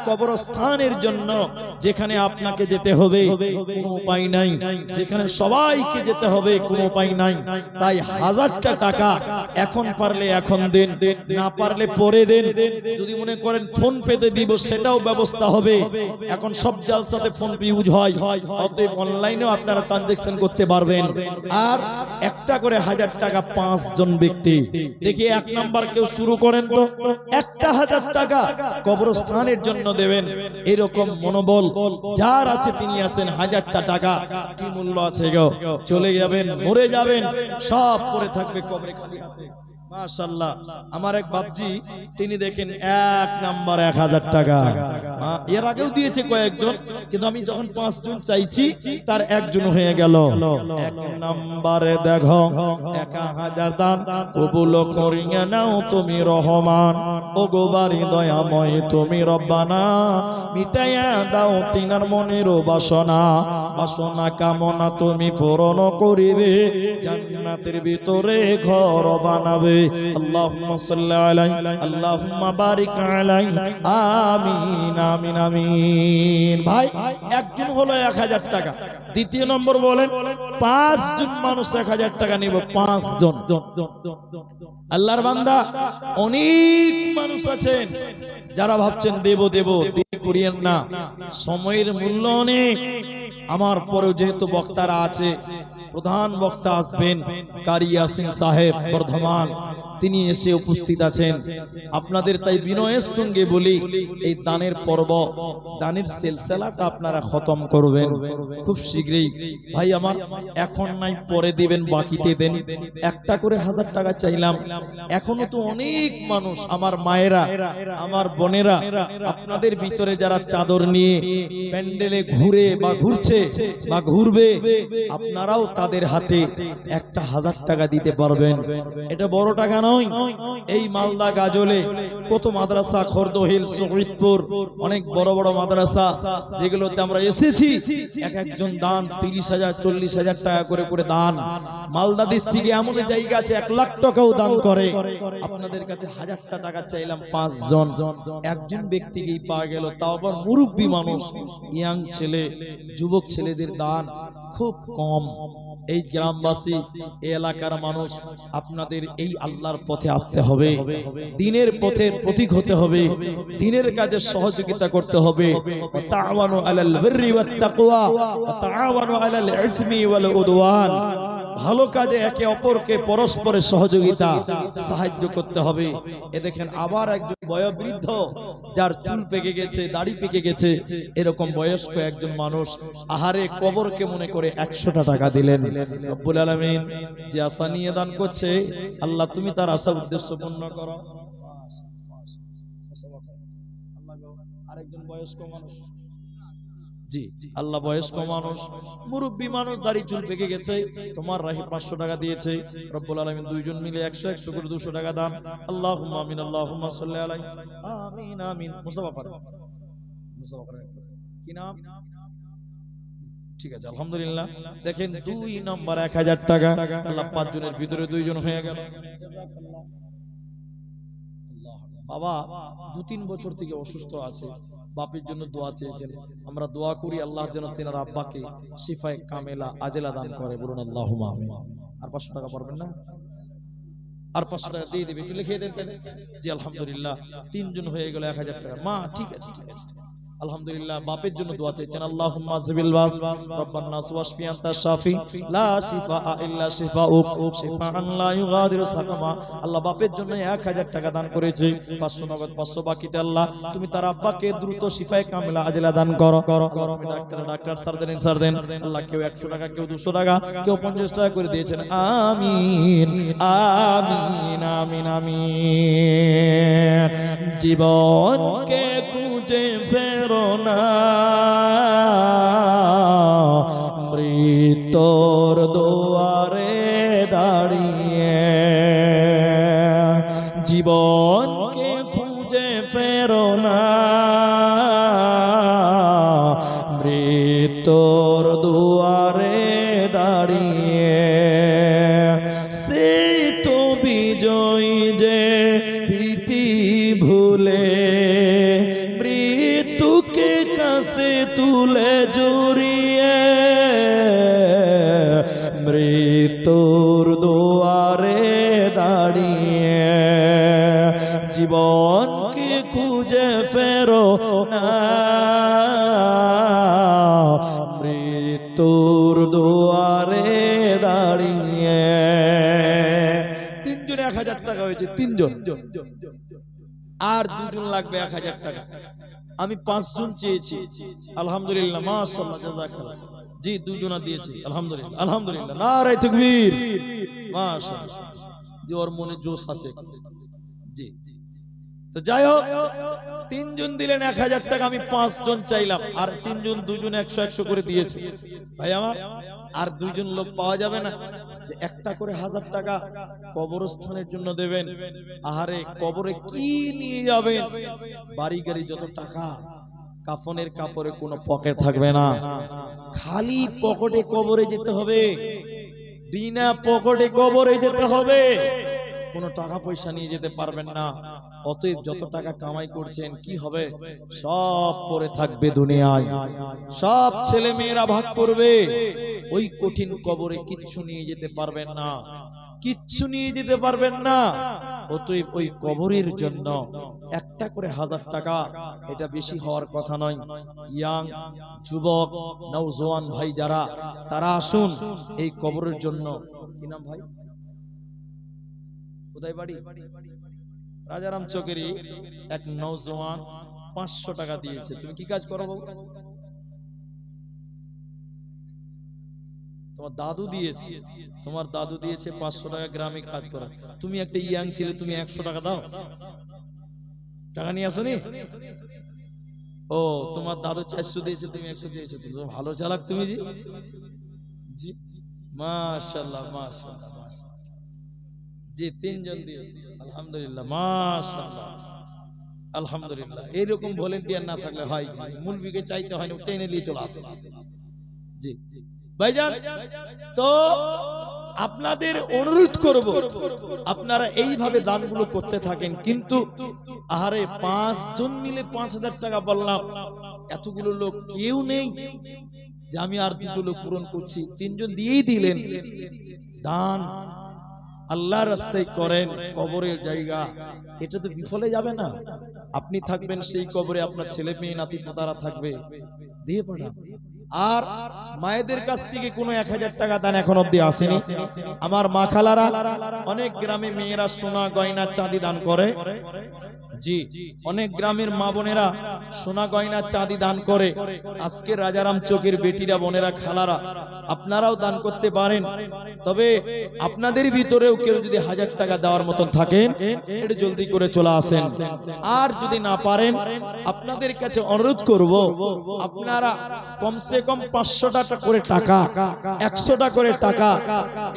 কবরস্থানের জন্য, যেখানে আপনাকে যেতে হবে কোনো উপায় নাই, যেখানে সবাইকে যেতে হবে কোনো উপায় নাই। তাই 1000টা টাকা এখন পারলে এখন দেন, না পারলে পরে দেন। যদি মনে করেন ফোন পেতে দিব, সেটাও ব্যবস্থা হবে। এখন সব জালসাতে ফোন পে ইউজ হয়, অতএব অনলাইনেও আপনারা ট্রানজাকশন করতে পারবেন। আর একটা করে 1000 টাকা 5 জন ব্যক্তি। দেখি 1 নাম্বার কেউ শুরু করেন তো, একটা 1000 টাকা কবরস্থানের জন্য দেবেন। এরকম মনোবল যার আছে তিনি আছেন। 1000টা টাকা কি মূল্য আছে গো? চলে যাবেন, মরে যাবেন, সব পড়ে থাকবে কবরে খালি হাতে। মাশাআল্লাহ, আমার এক বাপজি, তিনি দেখেন 1 নাম্বার 1000 টাকা। এর আগেও দিয়েছে কয়েকজন, কিন্তু আমি যখন 5 জন চাইছি, তার একজন হয়ে গেল। 1 নাম্বারে দেখো 1000 দান কবুল করিয়া নাও তুমি রহমান। ও গো বাড়ি দয়াময় তুমি রব্বানা, মিটাইয়া দাও তিনার মনের বাসনা। বাসনা কামনা তুমি পূরণ করিবে, জান্নাতের ভিতরে ঘর বানাবে। আল্লাহুম্মা সাল্লি আলাইহি, আল্লাহুম্মা বারিক আলাইহি, আমিন আমিন আমিন। ভাই, একজন হলো 1000 টাকা। দ্বিতীয় নম্বর বলেন, 5 জন মানুষ 1000 টাকা নিব। 5 জন আল্লাহর বান্দা। অনেক মানুষ আছেন যারা ভাবছেন দেব দেব, দিয়ে করিয়েন না, সময়ের মূল্য অনেক। আমার পরেও যেহেতু বক্তারা আছে, প্রধান বক্তা আসবেন কারি ইয়াসিন সাহেব বর্ধমান, তিনি এসে উপস্থিত আছেন। আপনাদের তাই বিনয়ের সঙ্গে বলি, এই দানের পর্ব, দানের সিলসিলাটা আপনারা খতম করবেন খুব শীঘ্রই। ভাই আমার, এখন নাই পরে দিবেন, বাকিতে দেন। একটা করে 1000 টাকা চাইলাম। এখনো তো অনেক মানুষ, আমার মায়েরা, আমার বোনেরা, আপনাদের ভিতরে যারা চাদর নিয়ে প্যান্ডেলে ঘুরে বা ঘুরছে বা ঘুরবে, আপনারাও তাদের হাতে একটা 1000 টাকা দিতে পারবেন। এটা বড় টাকা নয়। নয়, এই মালদা গাজলে কত মাদ্রাসা, খরদহিল, শহীদপুর, অনেক বড় বড় মাদ্রাসা যেগুলোতে আমরা এসেছি, এক একজন দান 30,000 40,000 টাকা করে করে দান। মালদা ডিস্ট্রিক্টে এমন জায়গা আছে 1 লাখ টাকাও দান করে। আপনাদের কাছে 1000টা টাকা চাইলাম 5 জন, একজন ব্যক্তিকেই পাওয়া গেল, তাও আবার মুরব্বী মানুষ, ইয়াং ছেলে, যুবক ছেলেদের দান খুব কম। এই গ্রামবাসী, এই এলাকার মানুষ, আপনাদের এই আল্লাহর পথে আসতে হবে, দ্বীনের পথের প্রতীক হতে হবে, দ্বীনের কাজে সহযোগিতা করতে হবে। তাআওয়ানু আলাল বিররি ওয়াত তাকওয়া ওয়া তাআওয়ানু আলাল ইসমি ওয়াল উদওয়ান। ভালো কাজে একে অপরকে পরস্পরের সহযোগিতা, সাহায্য করতে হবে। এ দেখেন আবার একজন বয়োবৃদ্ধ, যার চুল পেকে গেছে, দাড়ি পেকে গেছে, এরকম বয়স্ক একজন মানুষ আহারে কবরকে মনে করে 100টা টাকা দিলেন। রব্বুল আলামিন যে আশা নিয়ে দান করছে, আল্লাহ তুমি তার আশা উদ্দেশ্য পূর্ণ করো। আরেকজন বয়স্ক মানুষ, জি আল্লাহ বয়স্ক মানুষ, মুরব্বী মানুষ, দাড়ি চুল পেকে গেছে, তোমার রাহি 500 টাকা দিয়েছে। রব্বুল আলামিন দুইজন মিলে 100 করে 200 টাকা দান। আল্লাহুম্মা আমিন, আল্লাহুম্মা সাল্লি আলাইহি, আমিন আমিন। মুসাফা করেন, কি নাম? ঠিক আছে, আলহামদুলিল্লাহ। দেখেন 2 নম্বর 1000 টাকা, আল্লাহ 5 জনের ভিতরে 2 জন হয়ে গেল। বাবা 2-3 বছর থেকে অসুস্থ আছে, বাপের জন্য দোয়া চেয়েছেন, আমরা দোয়া করি আল্লাহ যেন তিনার আব্বাকে শিফায়ে কামেলা আজেলা দান করে, বলুন আল্লাহুম্মা আমিন। আর 500 টাকা পারবেন না? আর 500 টাকা দিয়ে দেবে, একটু লিখে দেন তাহলে। জি আলহামদুলিল্লাহ, 3 জন হয়ে গেল 1000 টাকা। মা ঠিক আছে, ঠিক আছে, আলহামদুলিল্লাহ। বাপের জন্য দোয়া চাইছেন, আল্লাহুম্মা যিবিল বাস রব্বান নাস ওয়াশফি আনতা শাফি লা শিফা ইল্লা শিফাউক শিফাআন লা ইউগাদিরু সাকামা। আল্লাহ বাপের জন্য 1000 টাকা দান করেছে, 500 নগদ, 500 বাকিতে। আল্লাহ তুমি তার আব্বাকে দ্রুত শিফায়ে কামিলা আজলা দান করো। তুমি ডাক্তার স্যার দেন। আল্লাহ কেউ 100 টাকা, কেউ 200 টাকা, কেউ 50 টাকা করে দিয়েছেন। আমিন আমিন আমিন আমিন। জীবনকে খুঁজে ফেরো না, মৃত্যুর দুয়ারে দাঁড়িয়ে। জীবনকে খুঁজে ফেরো না, মৃত্যুর দুয়ারে দাঁড়িয়ে। সেই তো বিজয়ী যে ভীতি ভুলে মৃত্যুকে কাছে তুলে জড়িয়ে। মৃত্যুর দুয়ারে দাঁড়িয়ে জীবনকে খুঁজে ফেরো না, মৃত্যুর দুয়ারে দাঁড়িয়ে। 3 জন 1000 টাকা হয়েছে, 3 জন, আর 2 জন লাগবে 1000 টাকা। আমি 5 জন চেয়েছি, আলহামদুলিল্লাহ, মাশাআল্লাহ, জাযাকাল্লাহ। জি 2 জন দিয়েছি, আলহামদুলিল্লাহ, আলহামদুলিল্লাহ, নারে তাকবীর, মাশাআল্লাহ। জি ওর মনে জোশ আছে। জি তো যাই হোক, 3 জন দিলেন 1000 টাকা, আমি 5 জন চাইলাম, আর 3 জন 2 জন 100 করে দিয়েছে। ভাই আমার আর 2 জন লোক পাওয়া যাবে না? যে একটা করে 1000 টাকা কবরস্থানের জন্য দেবেন। আহারে কবরে কি নিয়ে যাবেন? বাড়ি গাড়ি যত টাকা, কাফনের কাপড়ে কোনো পকেট থাকবে না, খালি পকেটে কবরে যেতে হবে, বিনা পকেটে কবরে যেতে হবে, কোনো টাকা পয়সা নিয়ে যেতে পারবেন না। অতএব যত টাকা কামাই করছেন কি হবে? সব পড়ে থাকবে দুনিয়ায়, সব ছেলে মেয়েরা ভাগ করবে। ওই কঠিন কবরে কিচ্ছু নিয়ে যেতে পারবেন না, কিচ্ছু নিয়ে যেতে পারবেন না। অতএব ওই কবরের জন্য একটা করে 1000 টাকা, এটা বেশি হওয়ার কথা নয়। ইয়াং যুবক নওজোয়ান ভাই যারা, তারা আসুন এই কবরের জন্য। কি নাম ভাই? কোথায় বাড়ি? রাজারাম চকেরি। এক নওজোয়ান 500 টাকা দিয়েছে। তুমি কি কাজ করো বাবু? তোমার দাদু দিয়েছে, তোমার দাদু দিয়েছে 500 টাকা, গ্রামে কাজ করো। তুমি একটা ইয়াং ছেলে, তুমি 100 টাকা দাও, টাকা নিয়ে আসোনি? ও তোমার দাদু 400 দিয়েছে, তুমি 100 দিয়েছো, তুমি ভালো চালাক তুমি। জি জি মাশাআল্লাহ, মাশাআল্লাহ, মাশাআল্লাহ। জি 3 জন দিয়েছে আলহামদুলিল্লাহ মাশাআল্লাহ আলহামদুলিল্লাহ। এইরকম ভলেন্টিয়ার না থাকলে হয় জি, মুলবিকে চাইতে হয় না, টেনে নিয়ে চলে আসে জি ভাইজান। তো আপনাদের অনুরোধ করব আপনারা এইভাবে দানগুলো করতে থাকেন, কিন্তু আহারে 5 জন মিলে 5000 টাকা বললাম, এতগুলো লোক কেউ নেই যে আমি আর দুটো লোক পূরণ করছি, 3 জন দিয়েই দিলেন। দান আল্লাহর রাস্তায় করেন, কবরের জায়গা এটা তো বিফলে যাবে না। আপনি থাকবেন সেই কবরে, আপনার ছেলে মেয়ে নাতি পোতারা থাকবে, দিয়ে পাঠান। আর মায়েদের কাছ থেকে কোনো 1000 টাকা দান এখন অব্দি আসেনি। আমার মা খালারা অনেক গ্রামে মেয়েরা সোনা গয়না চাঁদি দান করে, জি অনেক গ্রামের মা বোনেরা সোনা গয়না চাঁদি দান করে। আজকে রাজারাম চোখের বেটিরা বোনেরা খালারা আপনারাও দান করতে পারেন, তবে আপনাদের ভিতরেও কেউ যদি 1000 টাকা দেওয়ার মতন থাকেন একটু জলদি করে চলে আসেন। আর যদি না পারেন আপনাদের কাছে অনুরোধ করব আপনারা কমসে কম 500 টাকা করে টাকা, 100 টাকা করে টাকা,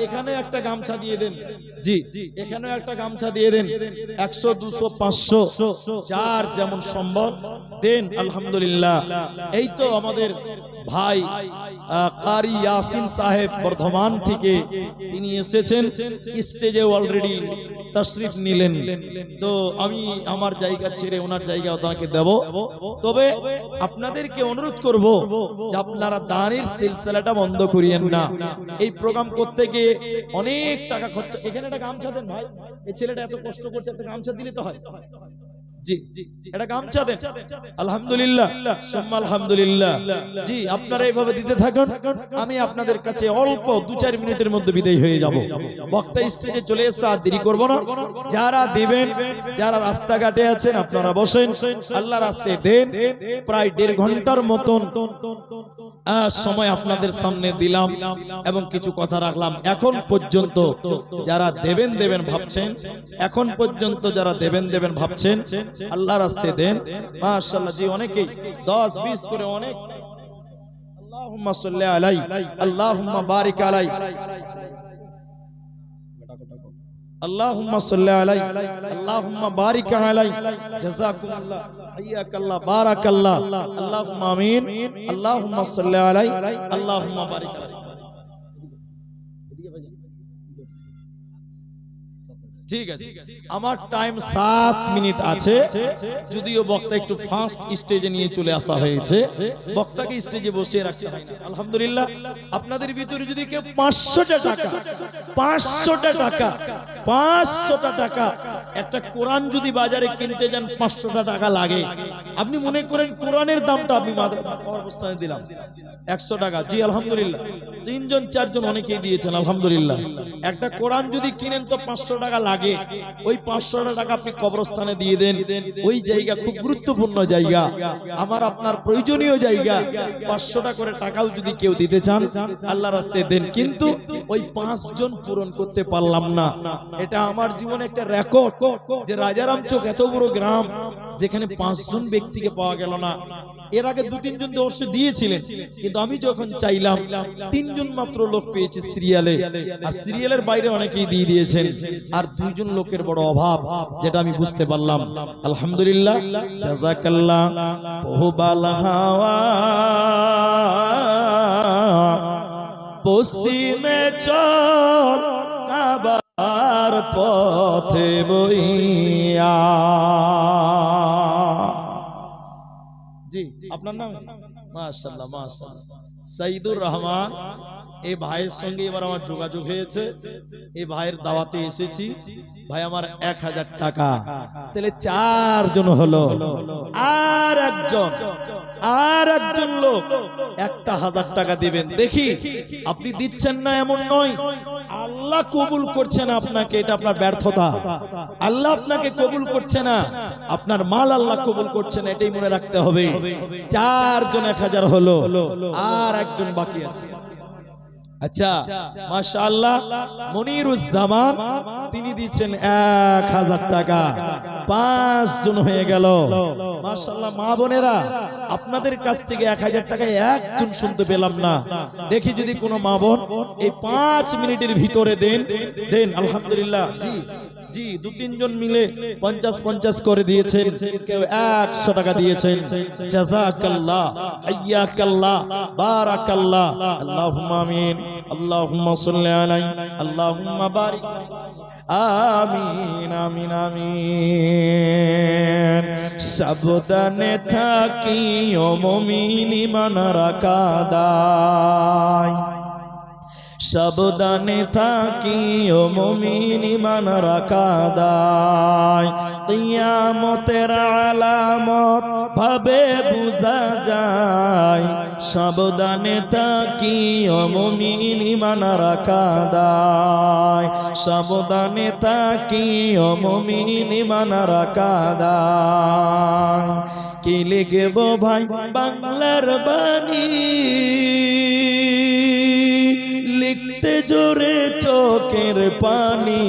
এখানে একটা গামছা দিয়ে দেন, জি এখানে একটা গামছা দিয়ে দেন, 100 200 500 যার যেমন সম্ভব দেন। আলহামদুলিল্লাহ। এই তো আমাদের ভাই কারি ইয়াসিন সাহেব বর্ধমান থেকে তিনি এসেছেন, স্টেজে অলরেডি তশরিফ নিলেন, তো আমি আমার জায়গা ছেড়ে ওনার জায়গা ওনাকে দেব। তবে আপনাদেরকে অনুরোধ করব যে আপনারা দানের সিলসিলাটা বন্ধ করিয়েন না। এই প্রোগ্রাম করতে গিয়ে অনেক টাকা খরচ। এখানে একটা গামছা দেন ভাই, এই ছেলেটা এত কষ্ট করছে, একটা গামছা দিলে তো হয়, জি এটা গামছা দেন। আলহামদুলিল্লাহ সুম্মা আলহামদুলিল্লাহ। জি আপনারা এইভাবে দিতে থাকুন, আমি আপনাদের কাছে অল্প 2-4 মিনিটের মধ্যে বিদায় হয়ে যাব। বক্তা স্টেজে চলে এসে আর দেরি করব না। যারা দিবেন, যারা রাস্তাঘাটে আছেন আপনারা বসেন, আল্লাহ রাস্তায় দেন। প্রায় 1.5 ঘন্টার মতন সময় আপনাদের সামনে দিলাম এবং কিছু কথা রাখলাম। এখন পর্যন্ত যারা দেবেন ভাবছেন, এখন পর্যন্ত যারা দেবেন ভাবছেন, আল্লাহ রাস্তায় দেন মাশাআল্লাহ। জি অনেকেই 10-20 করে অনেক। আল্লাহুম্মা সাল্লি আলাই, আল্লাহুম্মা বারিক আলাই, আল্লাহুম্মা সাল্লি আলাই, আল্লাহুম্মা বারিক আলাই, জাযাকুমুল্লাহ, হাইয়াকাল্লাহ, বারাকাল্লাহ, আল্লাহুম্মা আমিন, আল্লাহুম্মা সাল্লি আলাই, আল্লাহুম্মা বারিক আলাই। ঠিক আছে, আমার টাইম 7 মিনিট আছে, যদিও বক্তা একটু ফাস্ট স্টেজে নিয়ে চলে আসা হয়েছে, বক্তাকে স্টেজে বসিয়ে রাখতে হয় না। আলহামদুলিল্লাহ। আপনাদের ভিতরে যদি কেউ 500 টাকা 500 টাকা একটা কোরআন যদি বাজারে কিনতে যান 500 টাকা লাগে, আপনি মনে করেন কোরআনের দামটা আমি অবস্থানে দিলাম 100 টাকা, জি আলহামদুলিল্লাহ। 3 জন 4 জন অনেকেই দিয়েছেন আলহামদুলিল্লাহ। একটা কোরআন যদি কিনেন তো 500 টাকা লাগে, ওই 500 টাকা আপনি কবরস্থানে দিয়ে দেন। ওই জায়গা খুব গুরুত্বপূর্ণ জায়গা, আমার আপনার প্রয়োজনীয় জায়গা। 500 টাকা করে টাকাও যদি কেউ দিতে চান আল্লাহর রাস্তায় দেন। কিন্তু ওই 5 জন পূরণ করতে পারলাম না, এটা আমার জীবনে একটা রেকর্ড যে রাজারাম চোখ এত বড় গ্রাম যেখানে 5 জন ব্যক্তিকে পাওয়া গেল না। এর আগে 2-3 জন অবশ্য দিয়েছিলেন, কিন্তু আমি যখন চাইলাম 3 জন মাত্র লোক পেয়েছি সিরিয়ালে, আর সিরিয়ালের বাইরে অনেকেই দিয়ে দিয়েছেন, আর 2 জন লোকের বড় অভাব, যেটা আমি বুঝতে পারলাম। আলহামদুলিল্লাহ, জাযাকাল্লাহ। বহুবাল হাওয়া পশ্চিমে চল, কাবার পথে বইয়া। জি আপনার নাম? মাশাআল্লাহ মাশাআল্লাহ, সাইদুর রহমান। এই ভাইয়ের সঙ্গে এবার আমার যোগাযোগ হয়েছে, এই ভাইয়ের দাওয়াতে এসেছি। ভাই আমার 1000 টাকা, তাহলে 4 জন হলো। আর একজন লোক 1000 টাকা দিবেন। দেখি আপনি দিচ্ছেন না এমন নয়, আল্লাহ কবুল করছে না আপনাকে, এটা আপনার ব্যর্থতা। আল্লাহ আপনাকে কবুল করছে না, আপনার মাল আল্লাহ কবুল করছে না, এটাই মনে রাখতে হবে। 4 জন 1000 হলো, আর একজন বাকি আছে। আচ্ছা, মাশাআল্লাহ, মনিরুজ্জামান তিনি দিচ্ছেন 1000 টাকা। 5 জন হয়ে গেল। মাশাআল্লাহ, মা বোনেরা, আপনাদের কাছ থেকে 1000 টাকা একজন শুনতে পেলাম না। দেখি যদি কোনো মা বোন এই 5 মিনিটের ভিতরে দেন। আলহামদুলিল্লাহ। জি জি, 2-3 জন মিলে 50-50 করে দিয়েছেন, কেউ 100 টাকা দিয়েছেন। জাযাকাল্লাহ, হাইয়াকাল্লাহ, বারাকাল্লাহ, আল্লাহুম্মা আমিন, আল্লাহুম্মা সাল্লি আলাইহি, আল্লাহুম্মা বারিক, আমিন আমিন আমিন। সাবধানে থাকিও মুমিন ঈমান রাখা দায়, সাবধানে থাকিও মুমিন ঈমান রাখা দায়। কিয়ামতের আলামত ভাবে বুঝা যায়, সাবধানে থাকিও মুমিন ঈমান রাখা দায়, সাবধানে থাকিও মুমিন ঈমান রাখা দায়। কি লিখব ভাই বাংলার বাণী, লিখতে জোরে চোখের পানি,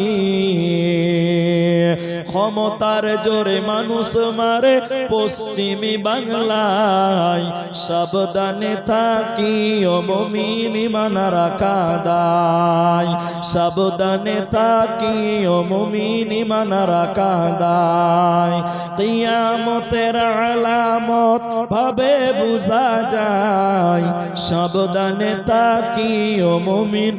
ক্ষমতার জোরে মানুষ মারে পশ্চিমী বাংলায়, সাবধানে থাকিও মুমিন ঈমান রাখা দায়, সাবধানে থাকিও মুমিন ঈমান রাখা দায়। কিয়ামতের আলামত ভাবে বুঝা যায়, সাবধানে থাকিও মুমিন।